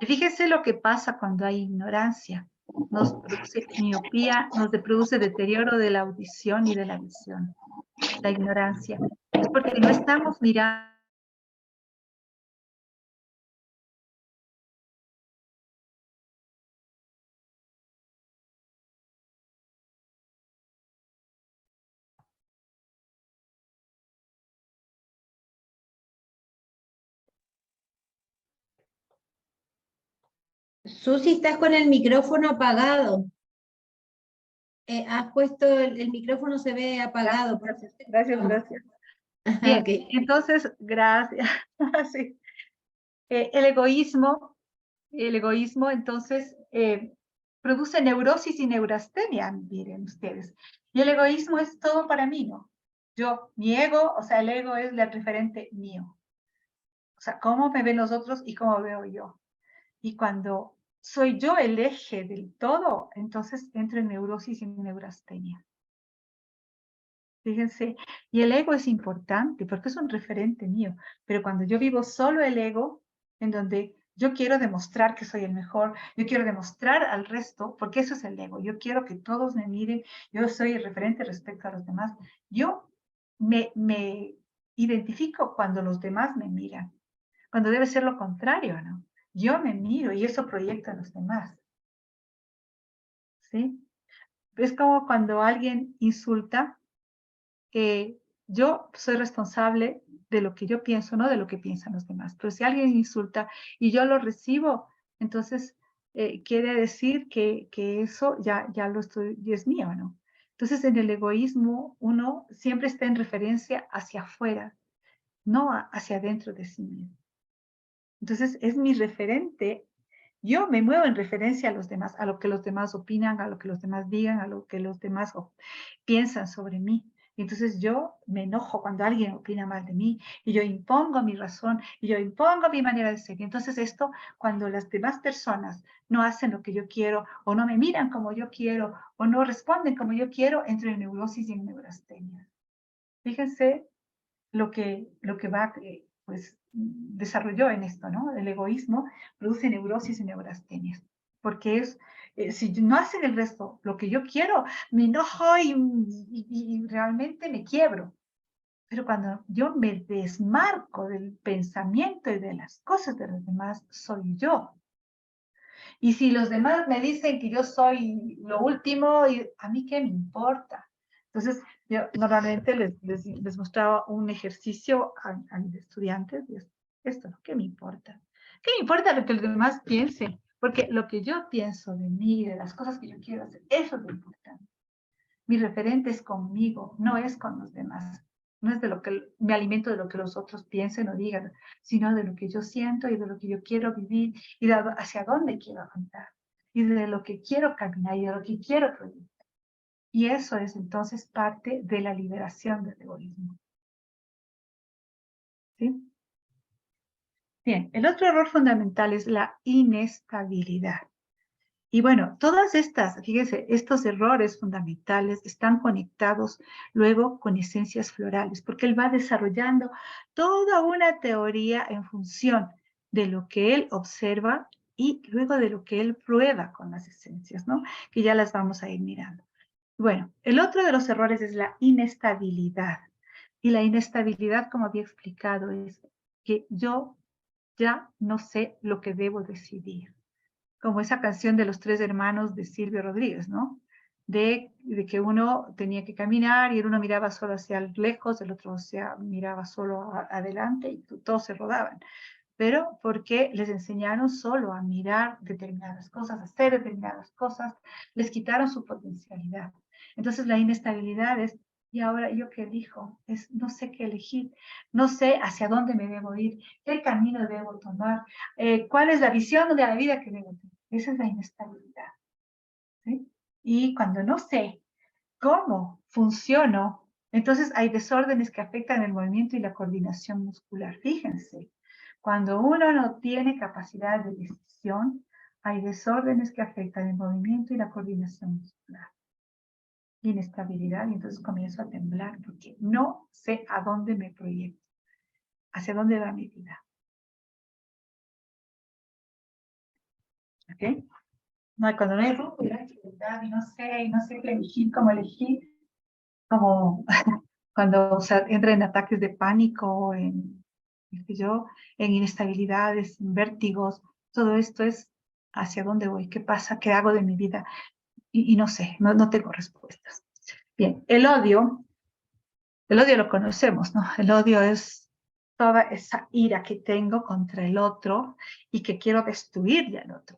Y fíjense lo que pasa cuando hay ignorancia. Nos produce miopía, nos produce deterioro de la audición y de la visión. La ignorancia. Es porque no estamos mirando. Susi, estás con el micrófono apagado. Has puesto, el micrófono se ve apagado. Gracias. Bien, Ok. entonces, gracias. Sí. El egoísmo, entonces, produce neurosis y neurastenia, miren ustedes. Y el egoísmo es todo para mí, ¿no? Mi ego, o sea, el ego es el referente mío. O sea, cómo me ven los otros y cómo veo yo. Y cuando soy yo el eje del todo, entonces entro en neurosis y en neurastenia. Fíjense, y el ego es importante porque es un referente mío, pero cuando yo vivo solo el ego, en donde yo quiero demostrar que soy el mejor, yo quiero demostrar al resto, porque eso es el ego, yo quiero que todos me miren, yo soy el referente respecto a los demás, yo me identifico cuando los demás me miran, cuando debe ser lo contrario, ¿no? Yo me miro y eso proyecta a los demás, ¿sí? Es como cuando alguien insulta, yo soy responsable de lo que yo pienso, no de lo que piensan los demás. Pero si alguien insulta y yo lo recibo, entonces quiere decir que eso ya lo estoy, y es mío, ¿no? Entonces en el egoísmo uno siempre está en referencia hacia afuera, no hacia adentro de sí mismo. Entonces es mi referente. Yo me muevo en referencia a los demás, a lo que los demás opinan, a lo que los demás digan, a lo que los demás piensan sobre mí. Entonces yo me enojo cuando alguien opina mal de mí y yo impongo mi razón y yo impongo mi manera de ser. Y entonces esto, cuando las demás personas no hacen lo que yo quiero o no me miran como yo quiero o no responden como yo quiero, entro en neurosis y en neurastenia. Fíjense lo que va, pues, desarrolló en esto, ¿no? El egoísmo produce neurosis y neurastenias, porque si no hacen el resto lo que yo quiero, me enojo y realmente me quiebro. Pero cuando yo me desmarco del pensamiento y de las cosas de los demás, soy yo. Y si los demás me dicen que yo soy lo último, ¿a mí qué me importa? Entonces, yo normalmente les mostraba un ejercicio a mis estudiantes, y esto, ¿no? ¿Qué me importa? ¿Qué me importa lo que los demás piensen? Porque lo que yo pienso de mí, de las cosas que yo quiero hacer, eso es lo importante. Mi referente es conmigo, no es con los demás. No es de lo que me alimento de lo que los otros piensen o digan, sino de lo que yo siento y de lo que yo quiero vivir y de hacia dónde quiero avanzar y de lo que quiero caminar y de lo que quiero proyectar. Y eso es entonces parte de la liberación del egoísmo. ¿Sí? Bien, el otro error fundamental es la inestabilidad. Y bueno, todas estas, fíjense, estos errores fundamentales están conectados luego con esencias florales, porque él va desarrollando toda una teoría en función de lo que él observa y luego de lo que él prueba con las esencias, ¿no? Que ya las vamos a ir mirando. Bueno, el otro de los errores es la inestabilidad. Y la inestabilidad, como había explicado, es que yo ya no sé lo que debo decidir, como esa canción de los tres hermanos de Silvio Rodríguez, ¿no? De que uno tenía que caminar y uno miraba solo hacia lejos, el otro miraba solo adelante y todos se rodaban. Pero porque les enseñaron solo a mirar determinadas cosas, a hacer determinadas cosas, les quitaron su potencialidad. Entonces la inestabilidad es, Y ahora yo qué elijo, no sé qué elegir, no sé hacia dónde me debo ir, qué camino debo tomar, cuál es la visión de la vida que debo tener. Esa es la inestabilidad. ¿Sí? Y cuando no sé cómo funciono, entonces hay desórdenes que afectan el movimiento y la coordinación muscular. Fíjense, cuando uno no tiene capacidad de decisión, hay desórdenes que afectan el movimiento y la coordinación muscular. Inestabilidad, y entonces comienzo a temblar porque no sé a dónde me proyecto, hacia dónde va mi vida. ¿Ok? No, cuando no hay rumbo y no hay y no sé qué elegir, cómo elegir, como cuando entra en ataques de pánico, qué sé yo, en inestabilidades, en vértigos, todo esto es hacia dónde voy, qué pasa, qué hago de mi vida, y no sé, no tengo respuestas. Bien, el odio lo conocemos, ¿no? El odio es toda esa ira que tengo contra el otro y que quiero destruirle al otro.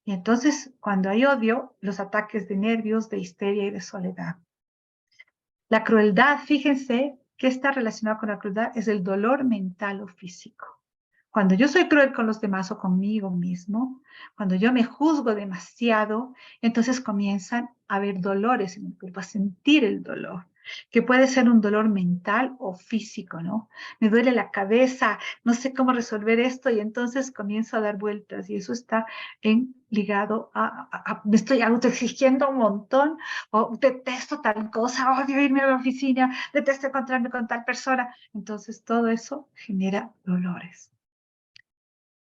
Y entonces, cuando hay odio, los ataques de nervios, de histeria y de soledad. La crueldad, fíjense, ¿qué está relacionado con la crueldad? Es el dolor mental o físico. Cuando yo soy cruel con los demás o conmigo mismo, cuando yo me juzgo demasiado, entonces comienzan a haber dolores en el cuerpo, a sentir el dolor, que puede ser un dolor mental o físico, ¿no? Me duele la cabeza, no sé cómo resolver esto y entonces comienzo a dar vueltas y eso está ligado me estoy autoexigiendo un montón o detesto tal cosa, odio irme a la oficina, detesto encontrarme con tal persona. Entonces todo eso genera dolores.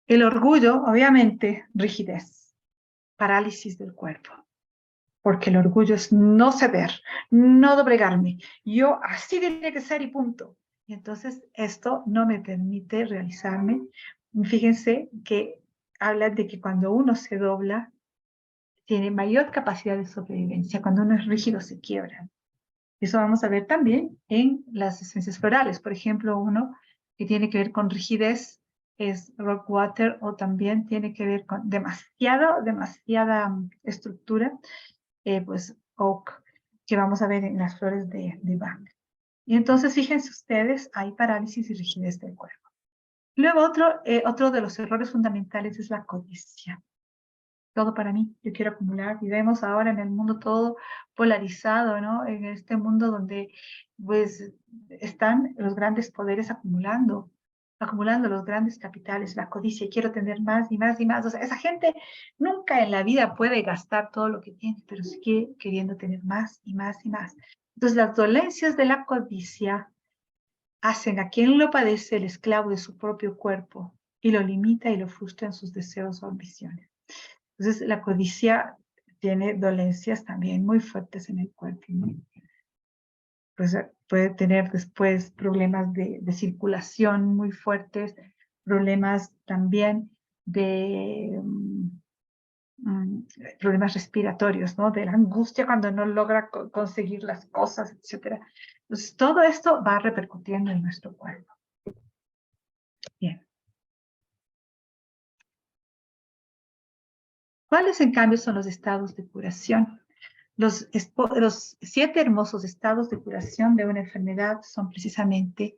El orgullo, obviamente, rigidez, parálisis del cuerpo, porque el orgullo es no ceder, no doblegarme. Yo así tiene que ser y punto. Y entonces esto no me permite realizarme. Fíjense que habla de que cuando uno se dobla, tiene mayor capacidad de sobrevivencia. Cuando uno es rígido, se quiebra. Eso vamos a ver también en las esencias florales. Por ejemplo, uno que tiene que ver con rigidez es Rockwater o también tiene que ver con demasiada estructura, pues Oak, que vamos a ver en las flores de Bach. Y entonces, fíjense ustedes, hay parálisis y rigidez del cuerpo. Luego, otro de los errores fundamentales es la codicia. Todo para mí, yo quiero acumular. Y vemos ahora en el mundo todo polarizado, ¿no? En este mundo donde, pues, están los grandes poderes acumulando los grandes capitales, la codicia, y quiero tener más y más y más. O sea, esa gente nunca en la vida puede gastar todo lo que tiene, pero sigue queriendo tener más y más y más. Entonces, las dolencias de la codicia hacen a quien lo padece el esclavo de su propio cuerpo y lo limita y lo frustra en sus deseos o ambiciones. Entonces, la codicia tiene dolencias también muy fuertes en el cuerpo, ¿no? Pues puede tener después problemas de circulación muy fuertes, problemas también de problemas respiratorios, ¿no? De la angustia cuando no logra conseguir las cosas, etc. Entonces, todo esto va repercutiendo en nuestro cuerpo. Bien. ¿Cuáles, en cambio, son los estados de curación? Los 7 hermosos estados de curación de una enfermedad son precisamente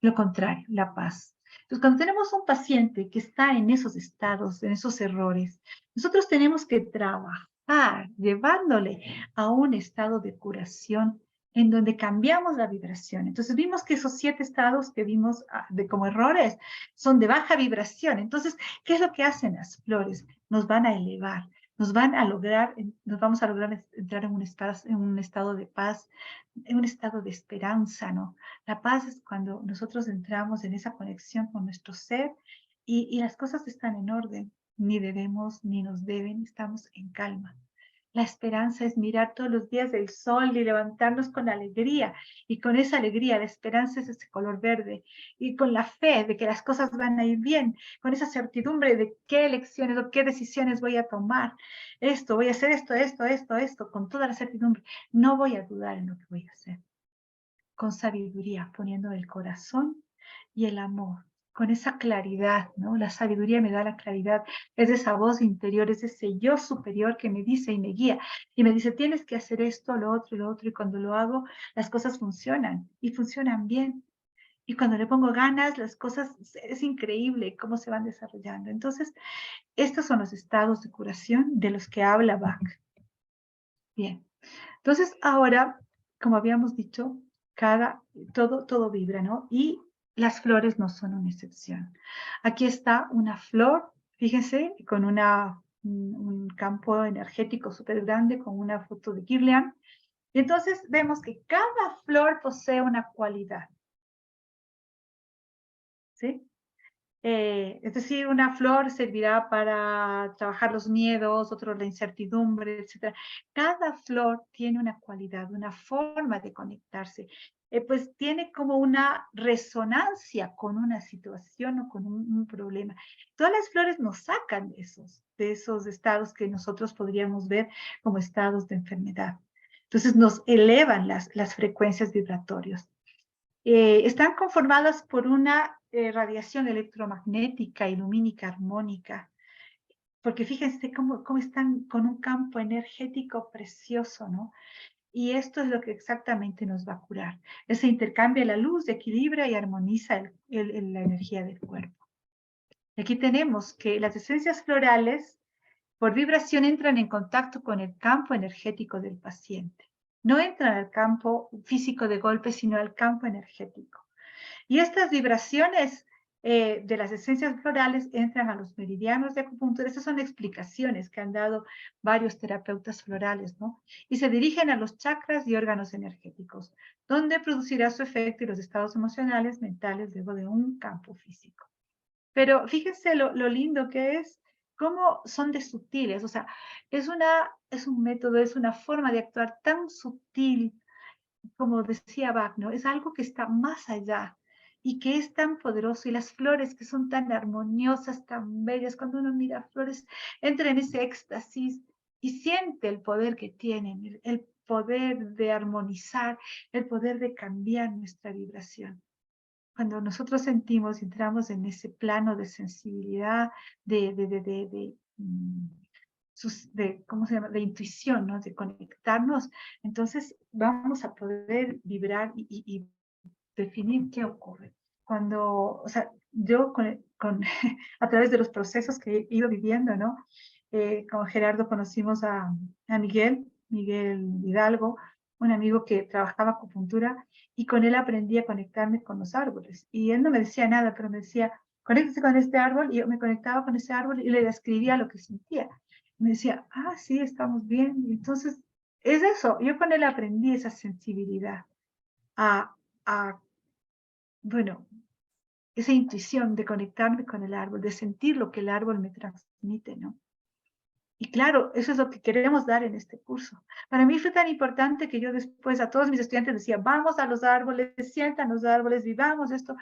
lo contrario, la paz. Entonces, cuando tenemos un paciente que está en esos estados, en esos errores, nosotros tenemos que trabajar llevándole a un estado de curación en donde cambiamos la vibración. Entonces vimos que esos 7 estados que vimos como errores son de baja vibración. Entonces, ¿qué es lo que hacen las flores? Nos van a elevar, nos vamos a lograr entrar en un estado de paz, en un estado de esperanza, ¿no? La paz es cuando nosotros entramos en esa conexión con nuestro ser y las cosas están en orden, ni debemos ni nos deben, estamos en calma. La esperanza es mirar todos los días el sol y levantarnos con alegría. Y con esa alegría, la esperanza es ese color verde. Y con la fe de que las cosas van a ir bien, con esa certidumbre de qué elecciones o qué decisiones voy a tomar. Voy a hacer esto, con toda la certidumbre. No voy a dudar en lo que voy a hacer. Con sabiduría, poniendo el corazón y el amor con esa claridad, ¿no? La sabiduría me da la claridad, es esa voz interior, es ese yo superior que me dice y me guía, y me dice, tienes que hacer esto, lo otro, y cuando lo hago, las cosas funcionan, y funcionan bien. Y cuando le pongo ganas, las cosas, es increíble cómo se van desarrollando. Entonces, estos son los estados de curación de los que habla Bach. Bien. Entonces, ahora, como habíamos dicho, todo vibra, ¿no? Y las flores no son una excepción. Aquí está una flor, fíjense, con un campo energético súper grande, con una foto de Kirlian. Y entonces vemos que cada flor posee una cualidad. ¿Sí? Es decir, una flor servirá para trabajar los miedos, otro la incertidumbre, etc. Cada flor tiene una cualidad, una forma de conectarse. Pues tiene como una resonancia con una situación o con un problema. Todas las flores nos sacan de esos estados que nosotros podríamos ver como estados de enfermedad. Entonces nos elevan las frecuencias vibratorias. Están conformadas por una radiación electromagnética y lumínica armónica, porque fíjense cómo están con un campo energético precioso, ¿no? Y esto es lo que exactamente nos va a curar. Ese intercambia la luz, equilibra y armoniza la energía del cuerpo. Aquí tenemos que las esencias florales, por vibración, entran en contacto con el campo energético del paciente. No entran al campo físico de golpe, sino al campo energético. Y estas vibraciones de las esencias florales entran a los meridianos de acupuntura. Estas son explicaciones que han dado varios terapeutas florales, ¿no? Y se dirigen a los chakras y órganos energéticos, donde producirá su efecto y los estados emocionales, mentales, luego de un campo físico. Pero fíjense lo lindo que es, cómo son de sutiles. O sea, es un método, es una forma de actuar tan sutil, como decía Bach, ¿no? Es algo que está más allá y que es tan poderoso. Y las flores que son tan armoniosas, tan bellas, cuando uno mira flores, entra en ese éxtasis y siente el poder que tienen, el poder de armonizar, el poder de cambiar nuestra vibración. Cuando nosotros sentimos y entramos en ese plano de sensibilidad, ¿cómo se llama? De intuición, ¿no? De conectarnos, entonces vamos a poder vibrar y definir qué ocurre. Cuando, o sea, yo a través de los procesos que he ido viviendo, ¿no? Con Gerardo conocimos a Miguel Hidalgo, un amigo que trabajaba acupuntura, y con él aprendí a conectarme con los árboles. Y él no me decía nada, pero me decía, conéctese con este árbol, y yo me conectaba con ese árbol y le describía lo que sentía. Me decía, ah, sí, estamos bien. Y entonces, es eso, yo con él aprendí esa sensibilidad a bueno, esa intuición de conectarme con el árbol, de sentir lo que el árbol me transmite, ¿no? Y claro, eso es lo que queremos dar en este curso. Para mí fue tan importante que yo después a todos mis estudiantes decía, vamos a los árboles, sientan los árboles, vivamos esto,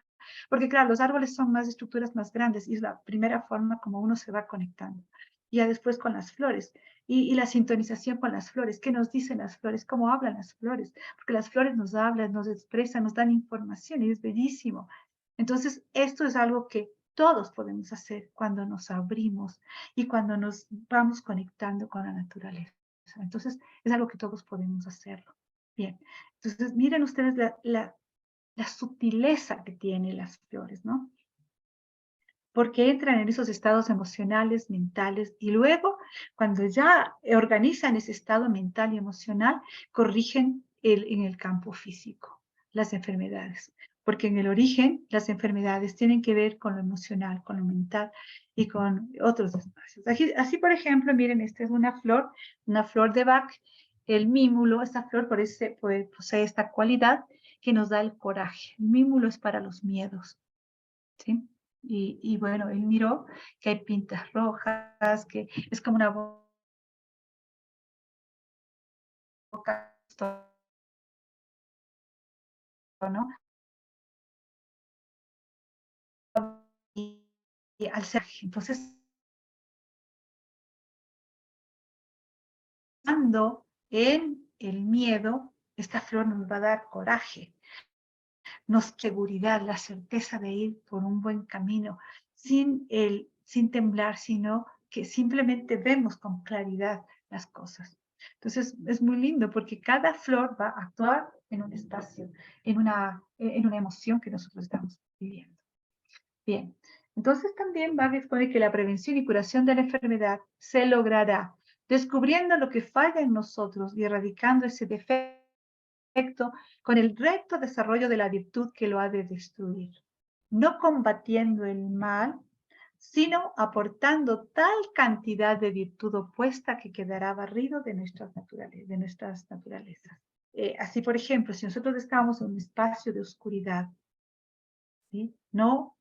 porque claro, los árboles son más estructuras más grandes y es la primera forma como uno se va conectando. Y ya después con las flores y la sintonización con las flores, qué nos dicen las flores, cómo hablan las flores, porque las flores nos hablan, nos expresan, nos dan información y es bellísimo. Entonces, esto es algo que todos podemos hacer cuando nos abrimos y cuando nos vamos conectando con la naturaleza. Entonces, es algo que todos podemos hacerlo. Bien, entonces miren ustedes la sutileza que tienen las flores, ¿no? Porque entran en esos estados emocionales, mentales, y luego, cuando ya organizan ese estado mental y emocional, corrigen en el campo físico las enfermedades. Porque en el origen, las enfermedades tienen que ver con lo emocional, con lo mental y con otros espacios. Así, por ejemplo, miren, esta es una flor de Bach, el mímulo. Esta flor posee esta cualidad que nos da el coraje. El mímulo es para los miedos, ¿sí? Y bueno, él miró que hay pintas rojas, que es como una boca, ¿no? Y al ser, entonces, cuando en el miedo, esta flor nos va a dar coraje. nos da seguridad, la certeza de ir por un buen camino, sin temblar, sino que simplemente vemos con claridad las cosas. Entonces es muy lindo porque cada flor va a actuar en un espacio, en una emoción que nosotros estamos viviendo. Bien, entonces también va a exponer que la prevención y curación de la enfermedad se logrará descubriendo lo que falla en nosotros y erradicando ese defecto con el recto desarrollo de la virtud que lo ha de destruir. No combatiendo el mal, sino aportando tal cantidad de virtud opuesta que quedará barrido de nuestras naturalezas. Así, por ejemplo, si nosotros estamos en un espacio de oscuridad, ¿sí? No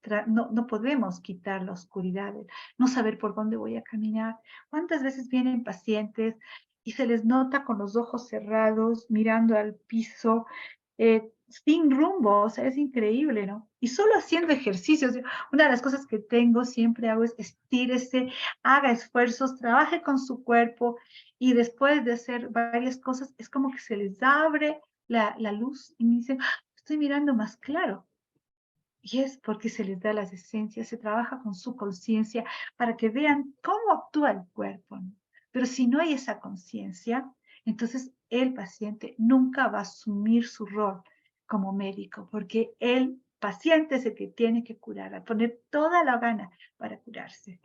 podemos quitar la oscuridad, no saber por dónde voy a caminar. ¿Cuántas veces vienen pacientes y se les nota con los ojos cerrados, mirando al piso, sin rumbo? O sea, es increíble, ¿no? Y solo haciendo ejercicios. Una de las cosas que siempre hago es estírese, haga esfuerzos, trabaje con su cuerpo y después de hacer varias cosas, es como que se les abre la luz y me dicen, estoy mirando más claro. Y es porque se les da las esencias, se trabaja con su conciencia para que vean cómo actúa el cuerpo, ¿no? Pero si no hay esa conciencia, entonces el paciente nunca va a asumir su rol como médico, porque el paciente es el que tiene que curar, a poner toda la gana para curarse.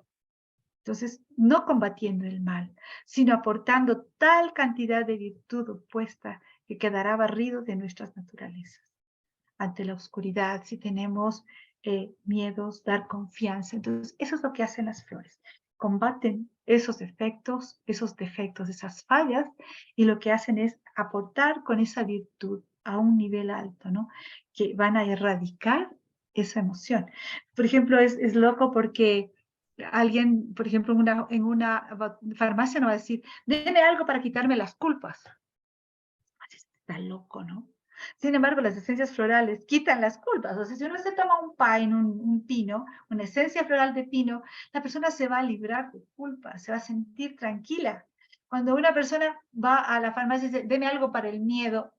Entonces, no combatiendo el mal, sino aportando tal cantidad de virtud opuesta que quedará barrido de nuestras naturalezas. Ante la oscuridad, si tenemos miedos, dar confianza. Entonces, eso es lo que hacen las flores. Combaten esos defectos, esas fallas, y lo que hacen es aportar con esa virtud a un nivel alto, ¿no? Que van a erradicar esa emoción. Por ejemplo, es loco porque alguien, por ejemplo, en una farmacia no va a decir, deme algo para quitarme las culpas. Está loco, ¿no? Sin embargo, las esencias florales quitan las culpas. O sea, si uno se toma un pine, un pino, una esencia floral de pino, la persona se va a librar de culpas, se va a sentir tranquila. Cuando una persona va a la farmacia y dice, deme algo para el miedo,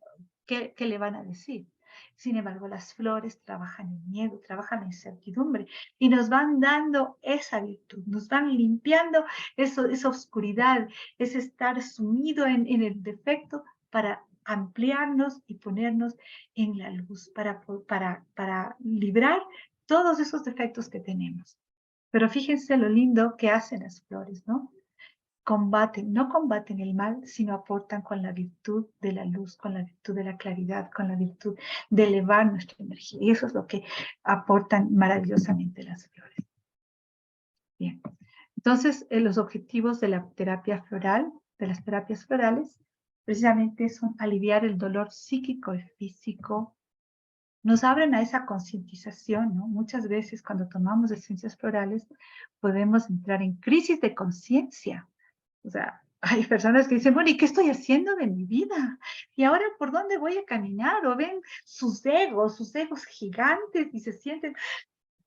¿qué le van a decir? Sin embargo, las flores trabajan en miedo, trabajan en incertidumbre y nos van dando esa virtud, nos van limpiando esa oscuridad, ese estar sumido en el defecto para ampliarnos y ponernos en la luz, para librar todos esos defectos que tenemos. Pero fíjense lo lindo que hacen las flores, ¿no? No combaten el mal, sino aportan con la virtud de la luz, con la virtud de la claridad, con la virtud de elevar nuestra energía. Y eso es lo que aportan maravillosamente las flores. Bien. Entonces, los objetivos de la terapia floral, de las terapias florales, precisamente son aliviar el dolor psíquico y físico, nos abren a esa concientización, ¿no? Muchas veces cuando tomamos esencias florales podemos entrar en crisis de conciencia. O sea, hay personas que dicen, bueno, ¿y qué estoy haciendo de mi vida? ¿Y ahora por dónde voy a caminar? O ven sus egos gigantes y se sienten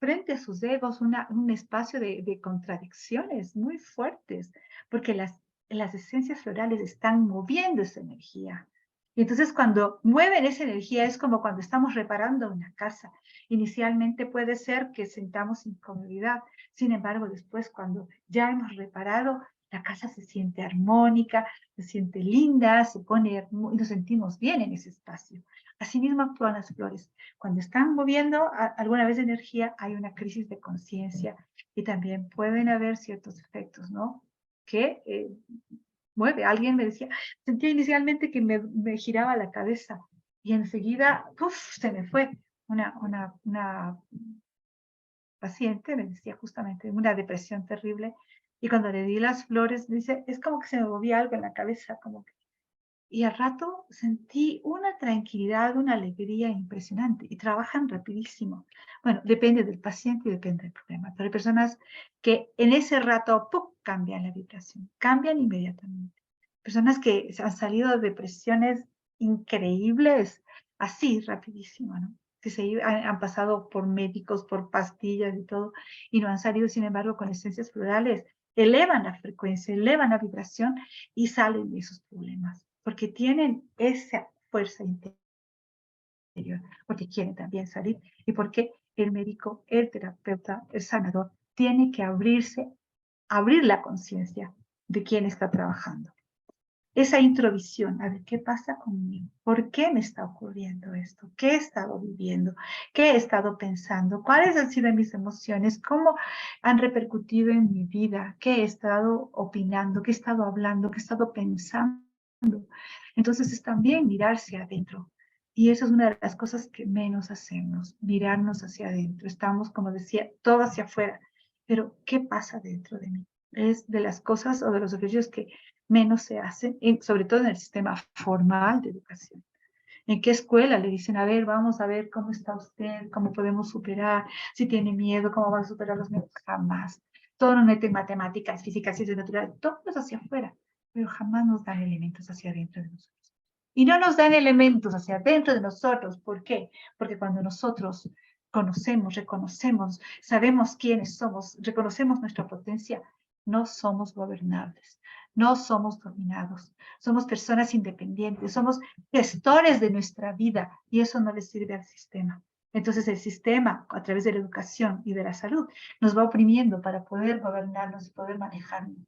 frente a sus egos un espacio de contradicciones muy fuertes, porque las esencias florales están moviendo esa energía. Y entonces cuando mueven esa energía es como cuando estamos reparando una casa. Inicialmente puede ser que sintamos incomodidad, sin embargo después cuando ya hemos reparado, la casa se siente armónica, se siente linda, y nos sentimos bien en ese espacio. Asimismo actúan las flores. Cuando están moviendo alguna vez energía, hay una crisis de conciencia y también pueden haber ciertos efectos, ¿no? Que mueve. Alguien me decía, sentía inicialmente que me giraba la cabeza y enseguida, ¡puf!, se me fue. Una paciente me decía justamente una depresión terrible y cuando le di las flores, me dice, es como que se me movía algo en la cabeza, como que y al rato sentí una tranquilidad, una alegría impresionante y trabajan rapidísimo. Bueno, depende del paciente y depende del problema, pero hay personas que en ese rato ¡pum!, cambian la vibración, cambian inmediatamente. Personas que han salido de depresiones increíbles, así, rapidísimo, ¿no? Que han pasado por médicos, por pastillas y todo, y no han salido, sin embargo, con esencias florales, elevan la frecuencia, elevan la vibración y salen de esos problemas porque tienen esa fuerza interna. porque quieren también salir y porque el médico, el terapeuta, el sanador, tiene que abrir la conciencia de quién está trabajando. Esa introvisión, a ver, ¿qué pasa conmigo? ¿Por qué me está ocurriendo esto? ¿Qué he estado viviendo? ¿Qué he estado pensando? ¿Cuáles han sido mis emociones? ¿Cómo han repercutido en mi vida? ¿Qué he estado opinando? ¿Qué he estado hablando? ¿Qué he estado pensando? Entonces es también mirarse adentro. Y eso es una de las cosas que menos hacemos, mirarnos hacia adentro. Estamos, como decía, todo hacia afuera. Pero, ¿qué pasa dentro de mí? Es de las cosas o de los ejercicios que menos se hacen, sobre todo en el sistema formal de educación. ¿En qué escuela le dicen, a ver, vamos a ver cómo está usted, cómo podemos superar, si tiene miedo, cómo va a superar los miedos? Jamás. Todo nos mete en matemáticas, física, ciencias naturales, todo es hacia afuera, pero jamás nos dan elementos hacia adentro de nosotros. Y no nos dan elementos hacia adentro de nosotros. ¿Por qué? Porque cuando nosotros conocemos, reconocemos, sabemos quiénes somos, reconocemos nuestra potencia, no somos gobernables, no somos dominados, somos personas independientes, somos gestores de nuestra vida y eso no le sirve al sistema. Entonces el sistema, a través de la educación y de la salud, nos va oprimiendo para poder gobernarnos y poder manejarnos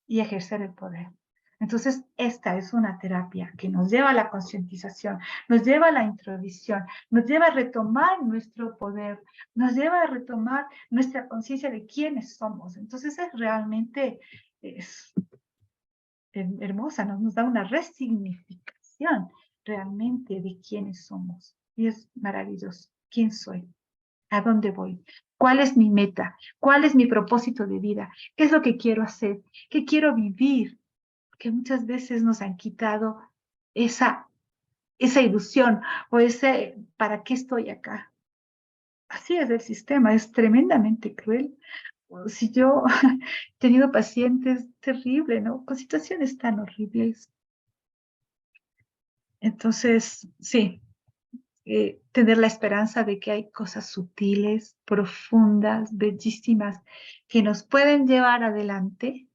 y ejercer el poder. Entonces, esta es una terapia que nos lleva a la concientización, nos lleva a la introvisión, nos lleva a retomar nuestro poder, nos lleva a retomar nuestra conciencia de quiénes somos. Entonces, es realmente hermosa, nos da una resignificación realmente de quiénes somos. Y es maravilloso. ¿Quién soy? ¿A dónde voy? ¿Cuál es mi meta? ¿Cuál es mi propósito de vida? ¿Qué es lo que quiero hacer? ¿Qué quiero vivir? Porque muchas veces nos han quitado esa ilusión o ese ¿para qué estoy acá? Así es el sistema, es tremendamente cruel. Si yo he tenido pacientes terribles, ¿no? Con situaciones tan horribles. Entonces, sí, tener la esperanza de que hay cosas sutiles, profundas, bellísimas, que nos pueden llevar adelante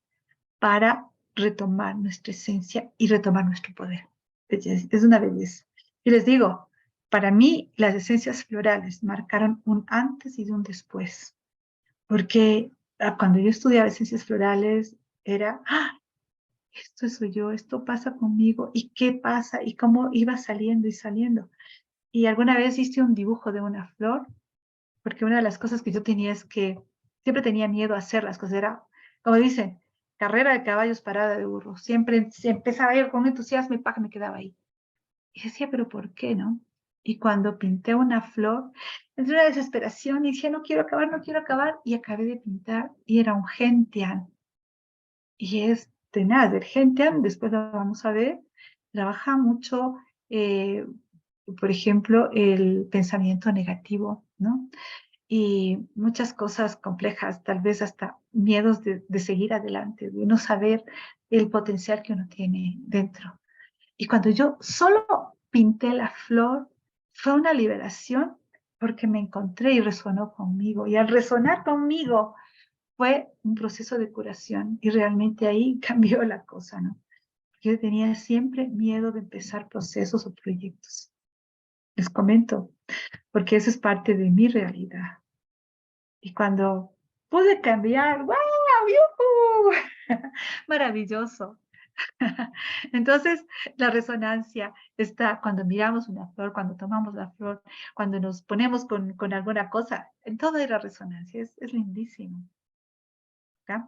para retomar nuestra esencia y retomar nuestro poder. Es una belleza. Y les digo, para mí las esencias florales marcaron un antes y un después, porque cuando yo estudiaba esencias florales era, ¡ah! Esto soy yo, esto pasa conmigo, ¿y qué pasa? ¿Y cómo iba saliendo y saliendo? Y alguna vez hice un dibujo de una flor, porque una de las cosas que yo tenía es que siempre tenía miedo a hacer las cosas. Era, como dicen, carrera de caballos, parada de burros. Siempre se empezaba a ir con entusiasmo y me quedaba ahí. Y decía, ¿pero por qué no? Y cuando pinté una flor, entré una desesperación y dije, no quiero acabar, no quiero acabar. Y acabé de pintar y era un gentian. Y es tenaz, el gentian, después lo vamos a ver, trabaja mucho, por ejemplo, el pensamiento negativo, ¿no? Y muchas cosas complejas, tal vez hasta miedos de seguir adelante, de no saber el potencial que uno tiene dentro. Y cuando yo solo pinté la flor, fue una liberación porque me encontré y resonó conmigo. Y al resonar conmigo, fue un proceso de curación y realmente ahí cambió la cosa, ¿no? Porque yo tenía siempre miedo de empezar procesos o proyectos. Les comento, porque eso es parte de mi realidad. Y cuando pude cambiar, ¡wow! ¡Yuhu! Maravilloso. Entonces, la resonancia está cuando miramos una flor, cuando tomamos la flor, cuando nos ponemos con alguna cosa, en todo hay la resonancia, es lindísimo. ¿Okay?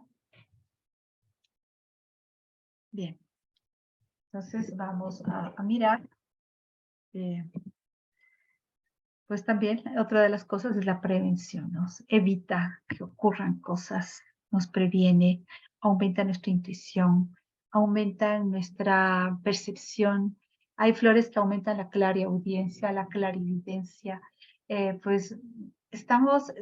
Bien, entonces vamos a mirar. Pues también otra de las cosas es la prevención, nos evita que ocurran cosas, nos previene, aumenta nuestra intuición, aumenta nuestra percepción. Hay flores que aumentan la clariaudiencia, la clarividencia, pues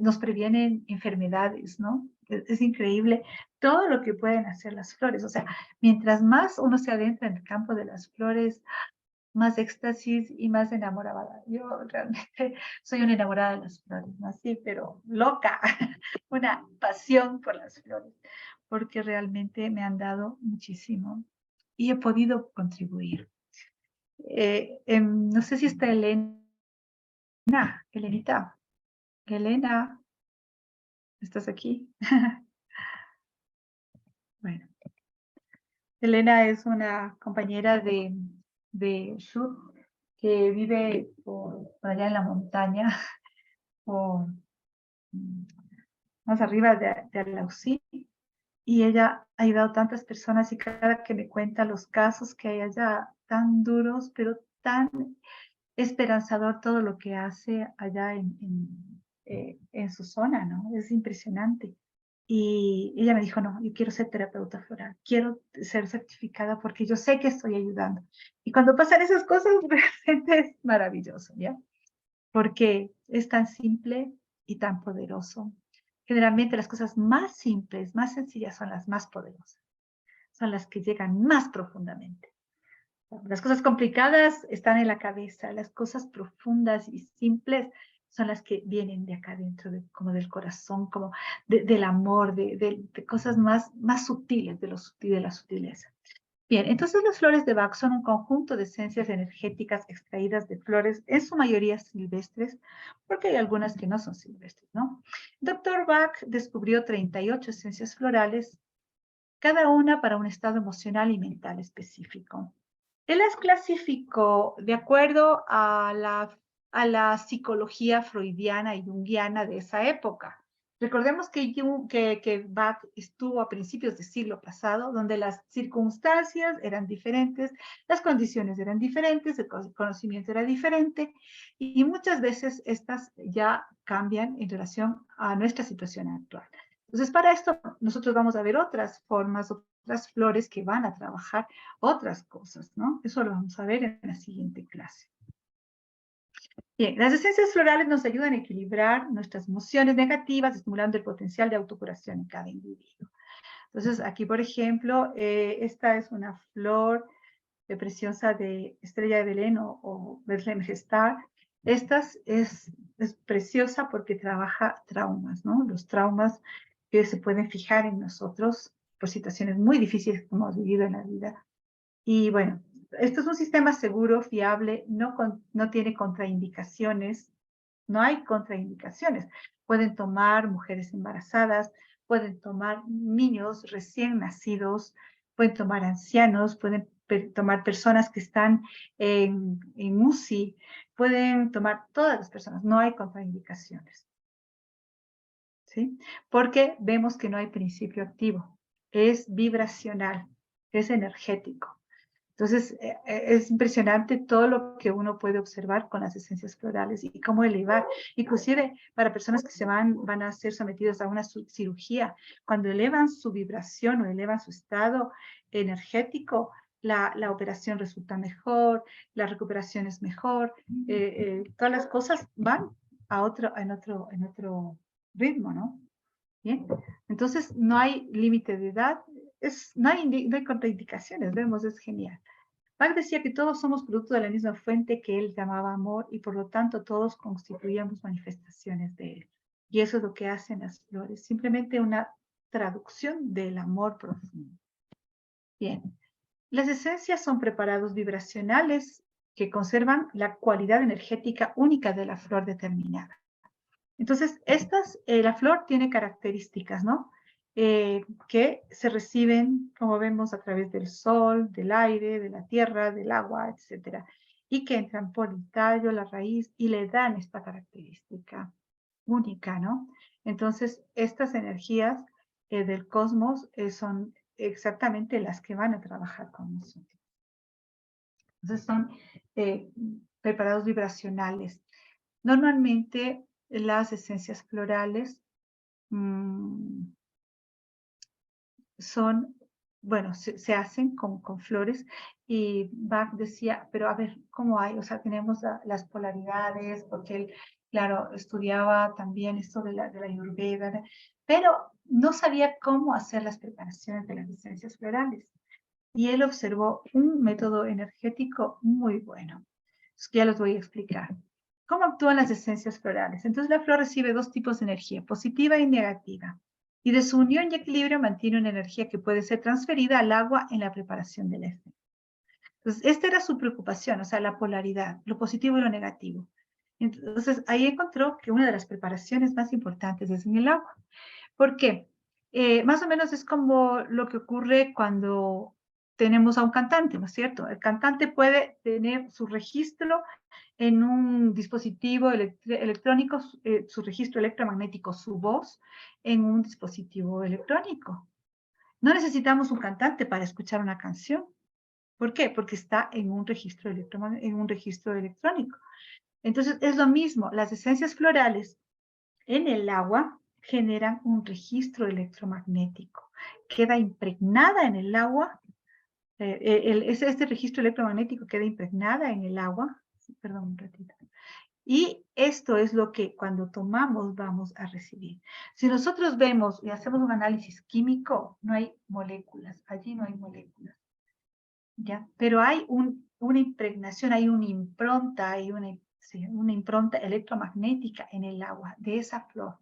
nos previenen enfermedades, ¿no? Es increíble todo lo que pueden hacer las flores. O sea, mientras más uno se adentra en el campo de las flores, más éxtasis y más enamorada. Yo realmente soy una enamorada de las flores, ¿no? Así, pero loca, una pasión por las flores, porque realmente me han dado muchísimo y he podido contribuir. No sé si está Elena. Elenita. Elena. ¿Estás aquí? Bueno. Elena es una compañera de Shur que vive por allá en la montaña, por, más arriba de Alausí. Y ella ha ayudado a tantas personas y cada que me cuenta los casos que hay allá, tan duros, pero tan esperanzador todo lo que hace allá en su zona, ¿no? Es impresionante. Y ella me dijo, no, yo quiero ser terapeuta floral, quiero ser certificada porque yo sé que estoy ayudando. Y cuando pasan esas cosas, realmente es maravilloso, ¿ya? Porque es tan simple y tan poderoso. Generalmente las cosas más simples, más sencillas son las más poderosas, son las que llegan más profundamente. Las cosas complicadas están en la cabeza, las cosas profundas y simples son las que vienen de acá dentro, como del corazón, como del amor, de cosas más sutiles, de la sutileza. Bien, entonces las flores de Bach son un conjunto de esencias energéticas extraídas de flores, en su mayoría silvestres, porque hay algunas que no son silvestres, ¿no? Dr. Bach descubrió 38 esencias florales, cada una para un estado emocional y mental específico. Él las clasificó de acuerdo a la psicología freudiana y junguiana de esa época. Recordemos que Bach estuvo a principios del siglo pasado, donde las circunstancias eran diferentes, las condiciones eran diferentes, el conocimiento era diferente, y muchas veces estas ya cambian en relación a nuestra situación actual. Entonces, para esto nosotros vamos a ver otras formas, otras flores que van a trabajar otras cosas, ¿no? Eso lo vamos a ver en la siguiente clase. Bien, las esencias florales nos ayudan a equilibrar nuestras emociones negativas, estimulando el potencial de autocuración en cada individuo. Entonces, aquí, por ejemplo, esta es una flor preciosa de Estrella de Belén o Bethlehem Gestar. Esta es preciosa porque trabaja traumas, ¿no? Los traumas que se pueden fijar en nosotros por situaciones muy difíciles que hemos vivido en la vida. Y bueno, esto es un sistema seguro, fiable, no tiene contraindicaciones, no hay contraindicaciones. Pueden tomar mujeres embarazadas, pueden tomar niños recién nacidos, pueden tomar ancianos, pueden tomar personas que están en UCI, pueden tomar todas las personas, no hay contraindicaciones. ¿Sí? Porque vemos que no hay principio activo, es vibracional, es energético. Entonces, es impresionante todo lo que uno puede observar con las esencias florales y cómo elevar, inclusive para personas que van a ser sometidas a una cirugía, cuando elevan su vibración o elevan su estado energético, la operación resulta mejor, la recuperación es mejor, todas las cosas van en otro ritmo, ¿no? Bien, entonces no hay límite de edad, no hay contraindicaciones, vemos, es genial. Bach decía que todos somos producto de la misma fuente que él llamaba amor y por lo tanto todos constituíamos manifestaciones de él. Y eso es lo que hacen las flores, simplemente una traducción del amor profundo. Bien, las esencias son preparados vibracionales que conservan la cualidad energética única de la flor determinada. Entonces, la flor tiene características, ¿no? Que se reciben, como vemos, a través del sol, del aire, de la tierra, del agua, etc. Y que entran por el tallo, la raíz, y le dan esta característica única, ¿no? Entonces, estas energías del cosmos son exactamente las que van a trabajar con nosotros. Entonces, son preparados vibracionales. Normalmente, las esencias florales son, bueno, se hacen con flores y Bach decía, pero a ver, ¿cómo hay? O sea, tenemos las polaridades, porque él, claro, estudiaba también esto de la Ayurveda, pero no sabía cómo hacer las preparaciones de las esencias florales. Y él observó un método energético muy bueno. Ya los voy a explicar. ¿Cómo actúan las esencias florales? Entonces la flor recibe dos tipos de energía, positiva y negativa. Y de su unión y equilibrio mantiene una energía que puede ser transferida al agua en la preparación del esencia. Entonces, esta era su preocupación, o sea, la polaridad, lo positivo y lo negativo. Entonces, ahí encontró que una de las preparaciones más importantes es en el agua. ¿Por qué? Más o menos es como lo que ocurre cuando tenemos a un cantante, ¿no es cierto? El cantante puede tener su registro en un dispositivo electrónico, su registro electromagnético, su voz, en un dispositivo electrónico. No necesitamos un cantante para escuchar una canción. ¿Por qué? Porque está en un registro electrónico. Entonces, es lo mismo. Las esencias florales en el agua generan un registro electromagnético. Queda impregnada en el agua. Este registro electromagnético queda impregnada en el agua. Perdón, un ratito. Y esto es lo que cuando tomamos vamos a recibir. Si nosotros vemos y hacemos un análisis químico, no hay moléculas. Allí no hay moléculas. ¿Ya? Pero hay una impregnación, hay una impronta, hay una impronta electromagnética en el agua de esa flor.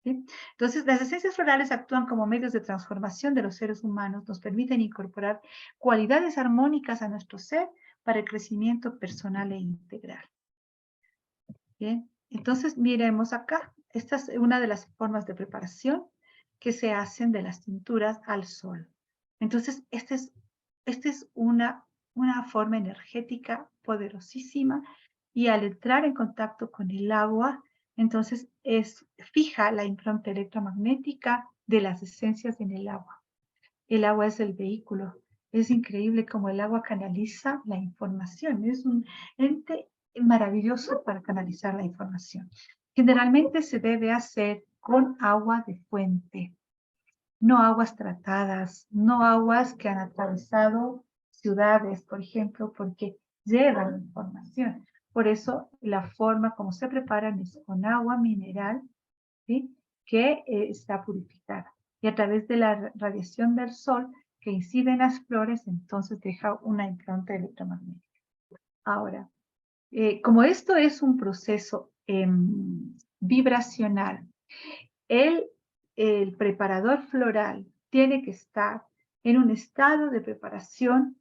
¿Sí? Entonces, las esencias florales actúan como medios de transformación de los seres humanos, nos permiten incorporar cualidades armónicas a nuestro ser para el crecimiento personal e integral. Bien, entonces miremos acá. Esta es una de las formas de preparación que se hacen de las tinturas al sol. Entonces, esta es una forma energética poderosísima y al entrar en contacto con el agua, entonces fija la impronta electromagnética de las esencias en el agua. El agua es el vehículo. Es increíble cómo el agua canaliza la información. Es un ente maravilloso para canalizar la información. Generalmente se debe hacer con agua de fuente, no aguas tratadas, no aguas que han atravesado ciudades, por ejemplo, porque llevan información. Por eso la forma como se preparan es con agua mineral, ¿sí? Que está purificada. Y a través de la radiación del sol que incide en las flores, entonces deja una impronta electromagnética. Ahora, como esto es un proceso vibracional, el preparador floral tiene que estar en un estado de preparación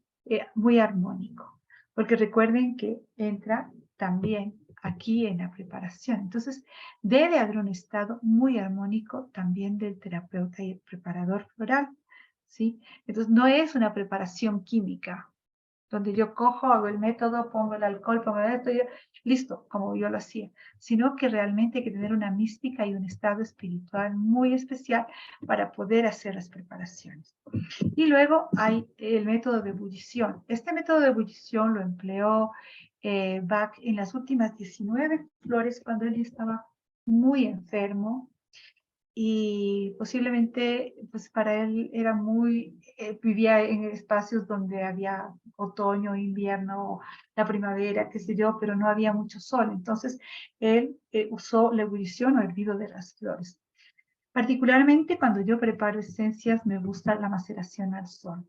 muy armónico, porque recuerden que entra también aquí en la preparación. Entonces, debe haber un estado muy armónico también del terapeuta y el preparador floral, ¿sí? Entonces, no es una preparación química, donde yo cojo, hago el método, pongo el alcohol, pongo esto, listo, como yo lo hacía, sino que realmente hay que tener una mística y un estado espiritual muy especial para poder hacer las preparaciones. Y luego hay el método de ebullición. Este método de ebullición lo empleó Bach en las últimas 19 flores cuando él estaba muy enfermo, y posiblemente pues para él era vivía en espacios donde había otoño, invierno, la primavera, qué sé yo, pero no había mucho sol. Entonces él usó la ebullición o hervido de las flores. Particularmente cuando yo preparo esencias me gusta la maceración al sol,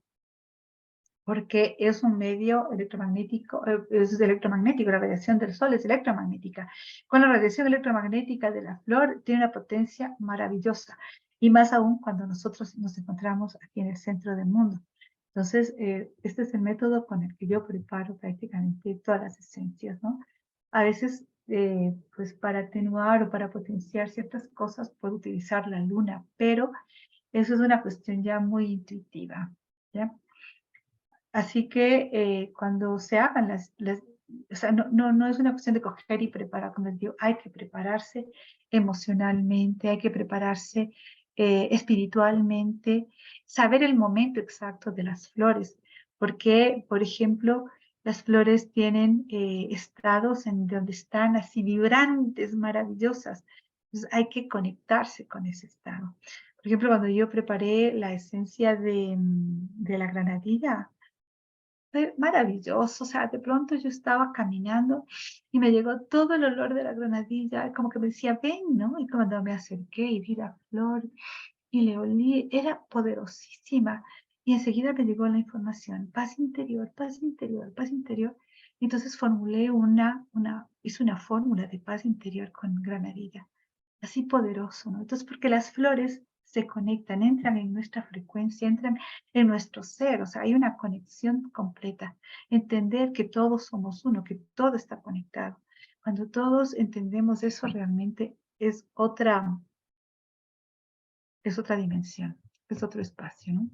porque es un medio electromagnético, la radiación del sol es electromagnética. Con la radiación electromagnética de la flor tiene una potencia maravillosa, y más aún cuando nosotros nos encontramos aquí en el centro del mundo. Entonces, este es el método con el que yo preparo prácticamente todas las esencias, ¿no? A veces, pues para atenuar o para potenciar ciertas cosas puedo utilizar la luna, pero eso es una cuestión ya muy intuitiva, ¿ya? Así que cuando se hagan o sea, no es una cuestión de coger y preparar, como les digo, hay que prepararse emocionalmente, hay que prepararse espiritualmente, saber el momento exacto de las flores, porque, por ejemplo, las flores tienen estados en donde están así vibrantes, maravillosas. Entonces hay que conectarse con ese estado. Por ejemplo, cuando yo preparé la esencia de la granadilla, fue maravilloso. O sea, de pronto yo estaba caminando y me llegó todo el olor de la granadilla, como que me decía, ven, ¿no? Y cuando me acerqué y vi la flor y le olí, era poderosísima. Y enseguida me llegó la información, paz interior, paz interior, paz interior. Y entonces formulé hice una fórmula de paz interior con granadilla. Así poderoso, ¿no? Entonces, porque las flores se conectan, entran en nuestra frecuencia, entran en nuestro ser, o sea, hay una conexión completa. Entender que todos somos uno, que todo está conectado. Cuando todos entendemos eso, realmente es otra dimensión, es otro espacio, ¿no?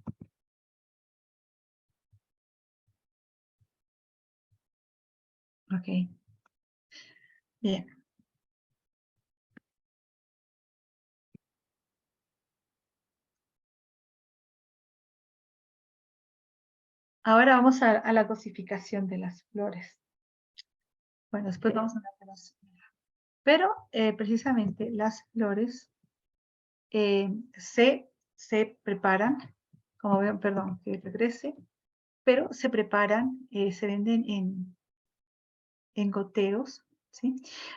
Ok. Bien. Ahora vamos a la cosificación de las flores. Bueno, después vamos a hablar de las flores. Pero precisamente las flores se preparan, como ven, perdón, que regrese, pero se preparan, se venden en goteros, ¿sí?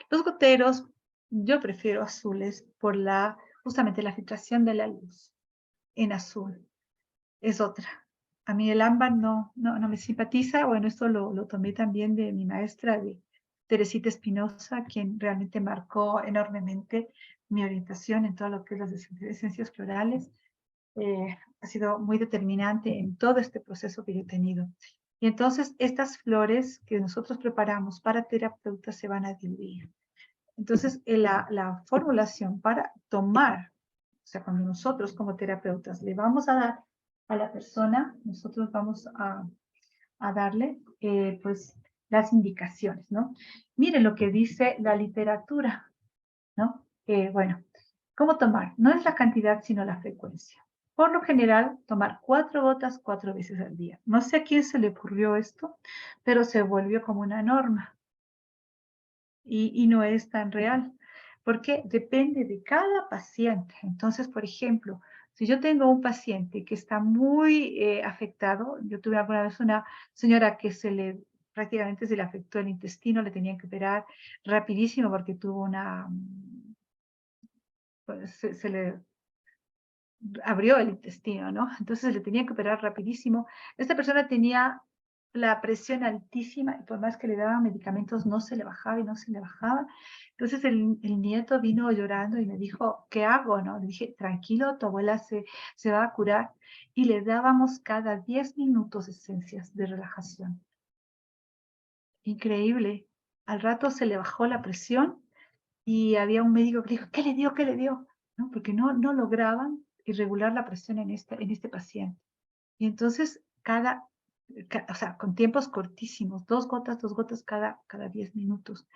Los goteros, yo prefiero azules por justamente la filtración de la luz en azul. Es otra. A mí el ámbar no me simpatiza. Bueno, esto lo tomé también de mi maestra, de Teresita Espinosa, quien realmente marcó enormemente mi orientación en todo lo que es las esencias florales. Ha sido muy determinante en todo este proceso que yo he tenido. Y entonces estas flores que nosotros preparamos para terapeutas se van a diluir. Entonces la formulación para tomar, o sea, cuando nosotros como terapeutas le vamos a dar a la persona, nosotros vamos a darle pues las indicaciones, ¿no? Miren lo que dice la literatura, ¿no? Bueno, ¿cómo tomar? No es la cantidad, sino la frecuencia. Por lo general, tomar 4 gotas 4 veces al día. No sé a quién se le ocurrió esto, pero se volvió como una norma. Y no es tan real, porque depende de cada paciente. Entonces, por ejemplo, si yo tengo un paciente que está muy afectado, yo tuve alguna vez una señora que prácticamente se le afectó el intestino, le tenían que operar rapidísimo porque tuvo pues, se le abrió el intestino, ¿no? Entonces le tenía que operar rapidísimo. Esta persona tenía la presión altísima y por más que le daban medicamentos no se le bajaba y no se le bajaba. Entonces el nieto vino llorando y me dijo, ¿qué hago? ¿No? Le dije, tranquilo, tu abuela se va a curar. Y le dábamos cada 10 minutos esencias de relajación. Increíble. Al rato se le bajó la presión y había un médico que dijo, ¿qué le dio? ¿Qué le dio? ¿No? Porque no lograban regular la presión en este paciente. Y entonces, o sea, con tiempos cortísimos, 2 gotas cada 10 minutos.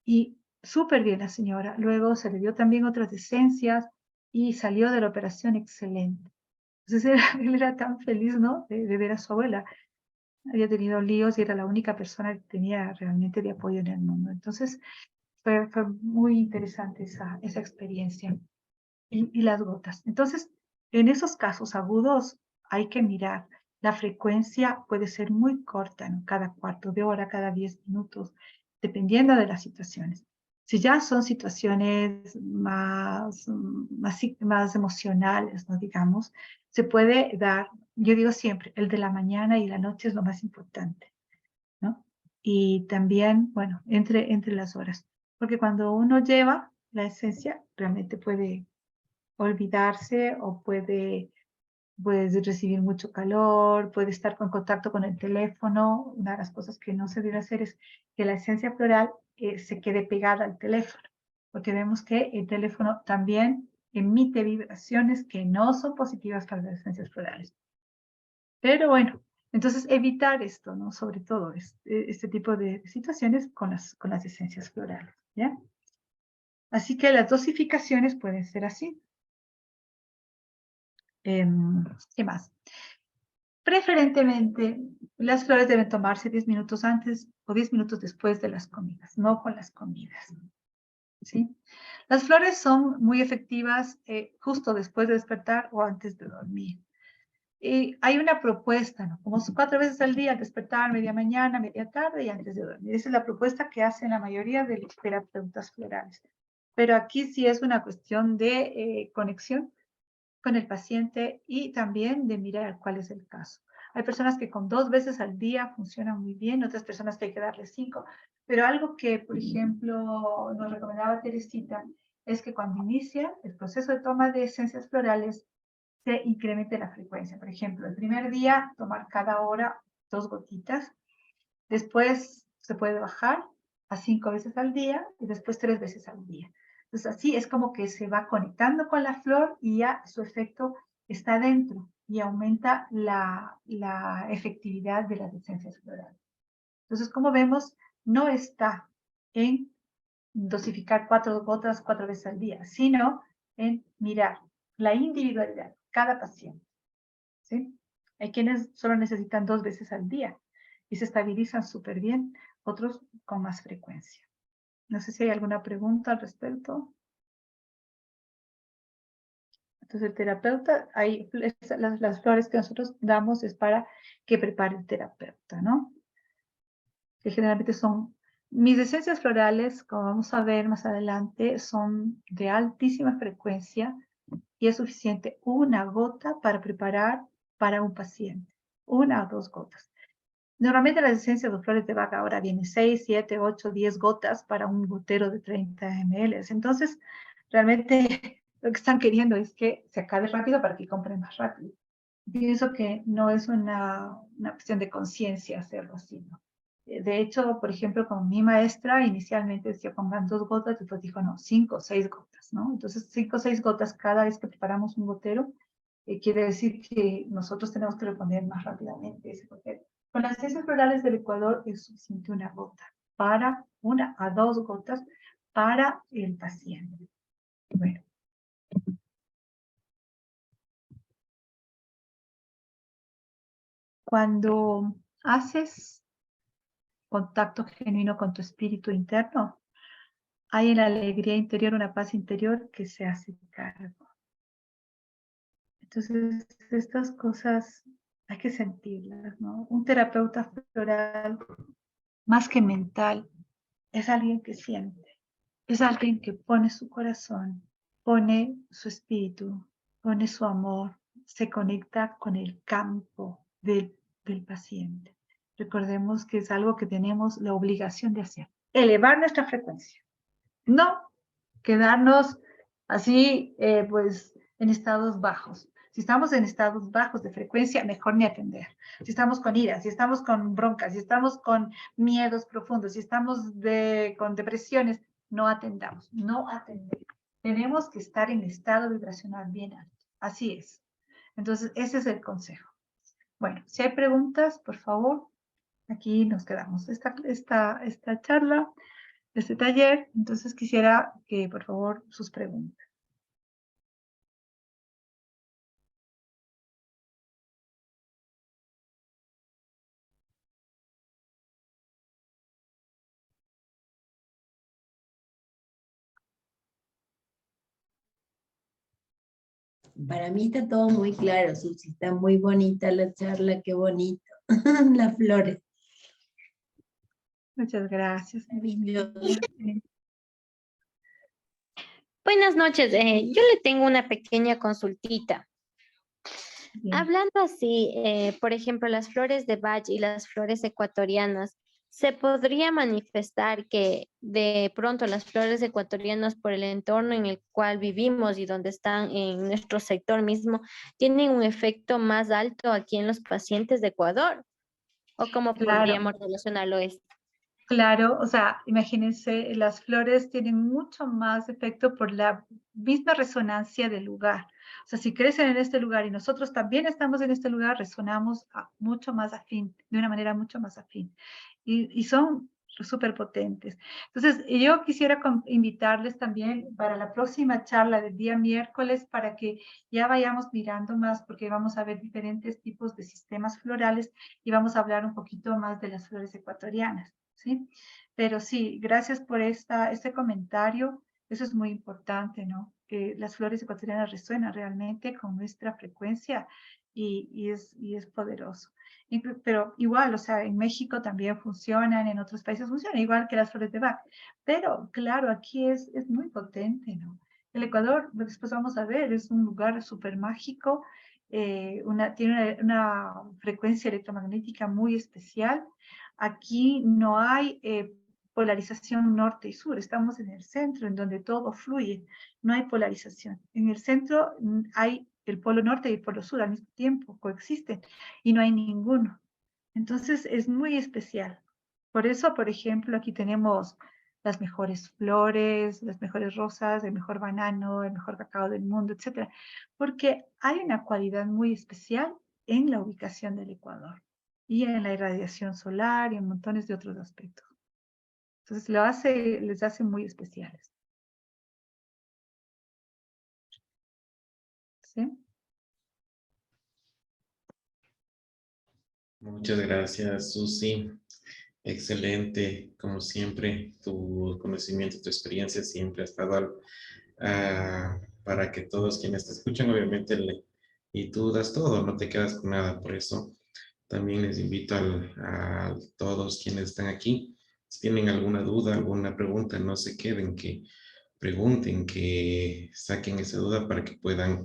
Y súper bien la señora. Luego se le dio también otras esencias y salió de la operación excelente. Entonces él era tan feliz, ¿no? De ver a su abuela. Había tenido líos y era la única persona que tenía realmente de apoyo en el mundo. Entonces, fue muy interesante esa experiencia. Y las gotas. Entonces, en esos casos agudos hay que mirar. La frecuencia puede ser muy corta, ¿no? Cada cuarto de hora, cada 10 minutos, dependiendo de las situaciones. Si ya son situaciones más emocionales, ¿no? Digamos, se puede dar, yo digo siempre, el de la mañana y la noche es lo más importante, ¿no? Y también, bueno, entre las horas. Porque cuando uno lleva la esencia, realmente puede olvidarse o puede pues, recibir mucho calor, puede estar en contacto con el teléfono. Una de las cosas que no se debe hacer es que la esencia floral se quede pegada al teléfono, porque vemos que el teléfono también emite vibraciones que no son positivas para las esencias florales. Pero bueno, entonces evitar esto, ¿no? Sobre todo este tipo de situaciones con las esencias florales, ¿ya? Así que las dosificaciones pueden ser así. ¿Qué más? Preferentemente, las flores deben tomarse 10 minutos antes o 10 minutos después de las comidas, no con las comidas, ¿sí? Las flores son muy efectivas justo después de despertar o antes de dormir. Y hay una propuesta, ¿no? Como 4 veces al día, al despertar, media mañana, media tarde y antes de dormir. Esa es la propuesta que hacen la mayoría de los terapeutas florales. Pero aquí sí es una cuestión de conexión con el paciente y también de mirar cuál es el caso. Hay personas que con 2 veces al día funcionan muy bien, otras personas que hay que darle 5, pero algo que, por ejemplo, nos recomendaba Teresita es que cuando inicia el proceso de toma de esencias florales, se incremente la frecuencia. Por ejemplo, el primer día tomar cada hora 2 gotitas, después se puede bajar a 5 veces al día y después 3 veces al día. Entonces así es como que se va conectando con la flor y ya su efecto está dentro y aumenta la efectividad de las esencias florales. Entonces, como vemos, no está en dosificar 4 gotas 4 veces al día, sino en mirar la individualidad, cada paciente. ¿Sí? Hay quienes solo necesitan 2 veces al día y se estabilizan súper bien, otros con más frecuencia. No sé si hay alguna pregunta al respecto. Entonces el terapeuta, las flores que nosotros damos es para que prepare el terapeuta, ¿no? Que generalmente son, mis esencias florales, como vamos a ver más adelante, son de altísima frecuencia y es suficiente una gota para preparar para un paciente, 1 o 2 gotas. Normalmente las esencias de flores de Bach ahora vienen 6, 7, 8, 10 gotas para un gotero de 30 ml. Entonces, realmente lo que están queriendo es que se acabe rápido para que compren más rápido. Pienso que no es una cuestión de conciencia hacerlo así, ¿no? De hecho, por ejemplo, con mi maestra, inicialmente decía pongan 2 gotas, después dijo no, 5 o 6 gotas, ¿no? Entonces, 5 o 6 gotas cada vez que preparamos un gotero, quiere decir que nosotros tenemos que reponer más rápidamente ese gotero. Con las esencias florales del Ecuador es suficiente 1 gota, para 1 a 2 gotas para el paciente. Bueno. Cuando haces contacto genuino con tu espíritu interno, hay en la alegría interior una paz interior que se hace cargo. Entonces, estas cosas hay que sentirlas, ¿no? Un terapeuta floral, más que mental, es alguien que siente, es alguien que pone su corazón, pone su espíritu, pone su amor, se conecta con el campo del paciente. Recordemos que es algo que tenemos la obligación de hacer, elevar nuestra frecuencia, no quedarnos así, pues, en estados bajos. Si estamos en estados bajos de frecuencia, mejor ni atender. Si estamos con ira, si estamos con broncas, si estamos con miedos profundos, si estamos con depresiones, no atendamos, no atendemos. Tenemos que estar en estado vibracional bien alto. Así es. Entonces, ese es el consejo. Bueno, si hay preguntas, por favor, aquí nos quedamos. Esta charla, este taller, entonces quisiera que, por favor, sus preguntas. Para mí está todo muy claro, Susi, está muy bonita la charla, qué bonito. Las flores. Muchas gracias. Buenas noches, yo le tengo una pequeña consultita. Bien. Hablando así, por ejemplo, las flores de Bach y las flores ecuatorianas, ¿se podría manifestar que de pronto las flores ecuatorianas por el entorno en el cual vivimos y donde están en nuestro sector mismo, tienen un efecto más alto aquí en los pacientes de Ecuador? ¿O cómo Claro. podríamos relacionarlo esto? Claro, o sea, imagínense, las flores tienen mucho más efecto por la misma resonancia del lugar. O sea, si crecen en este lugar y nosotros también estamos en este lugar, resonamos mucho más afín, de una manera mucho más afín. Y son súper potentes. Entonces, yo quisiera invitarles también para la próxima charla del día miércoles para que ya vayamos mirando más, porque vamos a ver diferentes tipos de sistemas florales y vamos a hablar un poquito más de las flores ecuatorianas. ¿Sí? Pero sí, gracias por este comentario. Eso es muy importante, ¿no? Que las flores ecuatorianas resuenan realmente con nuestra frecuencia y es poderoso. Pero igual, o sea, en México también funcionan, en otros países funcionan, igual que las flores de Bach. Pero claro, aquí es muy potente, ¿no? El Ecuador, después vamos a ver, es un lugar súper mágico, tiene una frecuencia electromagnética muy especial. Aquí no hay polarización norte y sur, estamos en el centro, en donde todo fluye, no hay polarización. En el centro hay el polo norte y el polo sur al mismo tiempo, coexisten, y no hay ninguno. Entonces es muy especial. Por eso, por ejemplo, aquí tenemos las mejores flores, las mejores rosas, el mejor banano, el mejor cacao del mundo, etc. Porque hay una cualidad muy especial en la ubicación del Ecuador y en la irradiación solar y en montones de otros aspectos. Entonces les hace muy especiales. ¿Sí? Muchas gracias, Susi. Excelente, como siempre, tu conocimiento, tu experiencia siempre ha estado para que todos quienes te escuchan, obviamente, y tú das todo, no te quedas con nada. Por eso también les invito a todos quienes están aquí, si tienen alguna duda, alguna pregunta, no se queden, que pregunten, que saquen esa duda para que puedan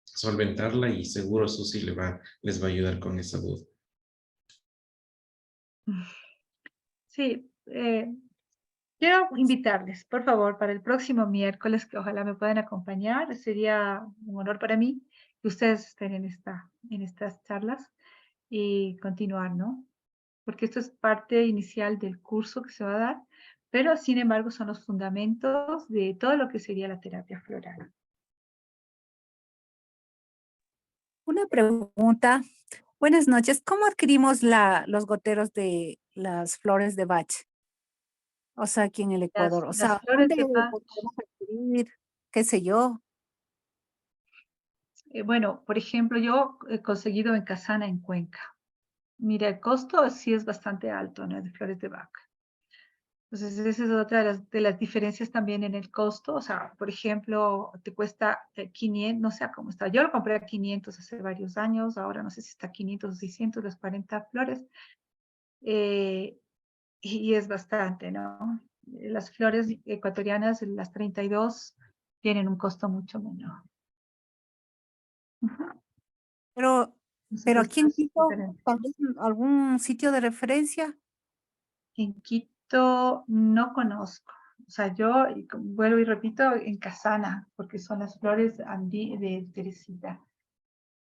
solventarla y seguro Susi les va a ayudar con esa duda. Sí, quiero invitarles, por favor, para el próximo miércoles, que ojalá me puedan acompañar. Sería un honor para mí que ustedes estén en estas charlas y continuar, ¿no? Porque esto es parte inicial del curso que se va a dar, pero sin embargo son los fundamentos de todo lo que sería la terapia floral. Una pregunta. Buenas noches. ¿Cómo adquirimos los goteros de las flores de Bach? O sea, aquí en el Ecuador. O Las sea, flores ¿dónde de lo Bach, podemos adquirir? ¿Qué sé yo? bueno, por ejemplo, yo he conseguido en Casana, en Cuenca. Mira, el costo sí es bastante alto, ¿no? De flores de Bach. Entonces, esa es otra de las diferencias también en el costo. O sea, por ejemplo, te cuesta 500, no sé cómo está. Yo lo compré a 500 hace varios años, ahora no sé si está a 500 o 600, las 40 flores. Y es bastante, ¿no? Las flores ecuatorianas, las 32, tienen un costo mucho menor. Ujú. Pero Entonces, aquí esto en es Quito, diferente. tal vez algún sitio de referencia. En Quito no conozco. O sea, yo vuelvo y repito, en Casana, porque son las flores de Teresita.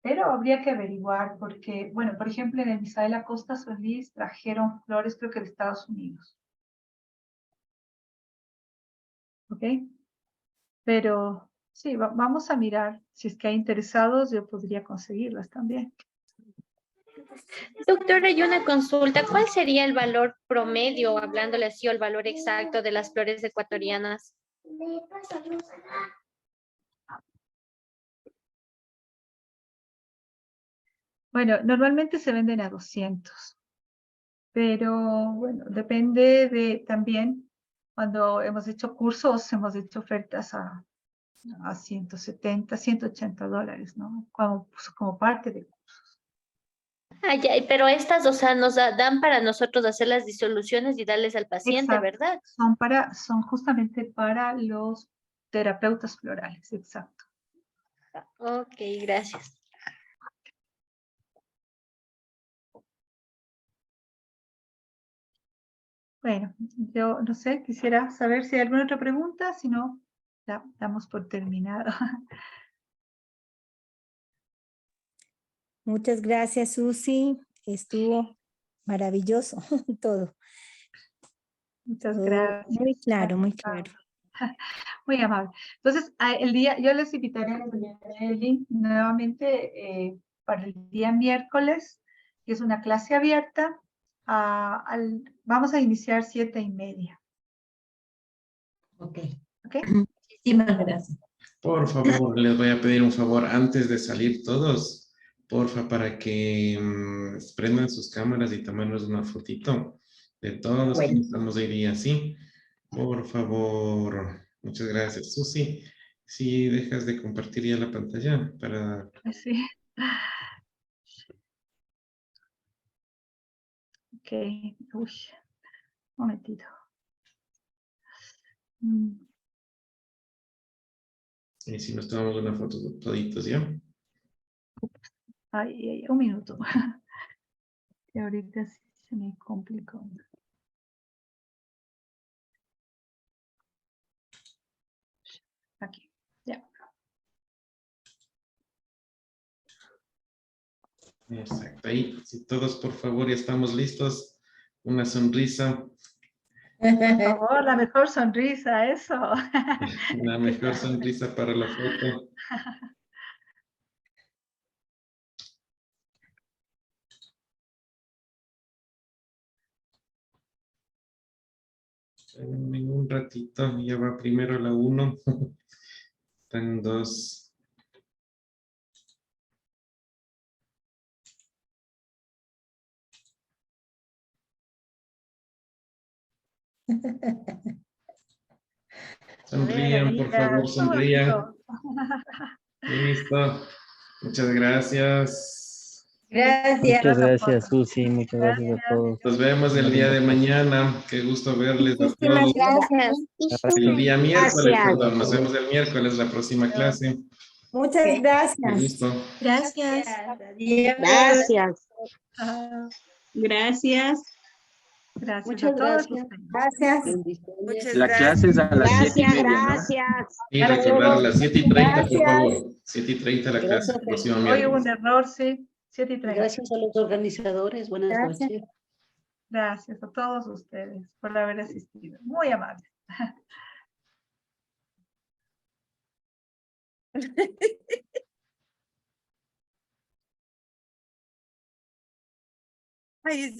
Pero habría que averiguar, porque, bueno, por ejemplo, en el Misael Acosta Solís trajeron flores, creo que de Estados Unidos. ¿Ok? Pero sí, vamos a mirar. Si es que hay interesados, yo podría conseguirlas también. Doctora, hay una consulta. ¿Cuál sería el valor promedio, hablándole así, o el valor exacto de las flores ecuatorianas? Bueno, normalmente se venden a 200, pero bueno, depende de también, cuando hemos hecho cursos, hemos hecho ofertas a 170, $180, ¿no? Como parte de cursos. Ay, ay, pero estas, o sea, nos dan para nosotros hacer las disoluciones y darles al paciente, Exacto. ¿verdad? Son justamente para los terapeutas florales, exacto. Ok, gracias. Bueno, yo no sé, quisiera saber si hay alguna otra pregunta, si no, ya damos por terminado. Muchas gracias, Susi. Estuvo maravilloso todo. Muchas Todo gracias. muy claro, muy claro. Muy amable. Entonces, yo les invitaré a el link nuevamente para el día miércoles, que es una clase abierta. Vamos a iniciar 7:30. Ok. ¿Ok? Muchísimas gracias. Por favor, les voy a pedir un favor antes de salir todos, porfa, para que prendan sus cámaras y tomarnos una fotito de todos Bueno. quienes estamos hoy día, ¿sí? Por favor, muchas gracias. Susi, si dejas de compartir ya la pantalla para... Sí. Ok. Uy, un momentito. Y si nos tomamos una foto toditos, ¿ya? Ay, un minuto. Que ahorita sí se me complicó. Aquí, ya. Exacto. Ahí, si todos por favor ya estamos listos, una sonrisa, Por favor, la mejor sonrisa, eso. la mejor sonrisa para la foto. En un ratito, ya va primero la 1. Están 2. Sonrían, por favor, sonrían. Listo. Muchas gracias. Gracias. Muchas gracias, Susi. Muchas gracias a todos. Nos vemos el día de mañana. Qué gusto verles a Muchísimas todos. gracias. El día miércoles, Gracias. perdón. Nos vemos el miércoles, la próxima clase. Muchas Qué gracias. gusto. Gracias. Adiós. Gracias. Ah, Gracias. gracias Muchas a todos gracias. ustedes. Gracias. La clase es a las 7:30, ¿no? Gracias. Y recordar a las 7:30, por Gracias. favor. 7:30 la clase, el próximo Hoy hubo miércoles. un error, sí. 7:30. Gracias a los organizadores. Buenas Gracias. noches. Gracias a todos ustedes por haber asistido. Muy amables. Ay,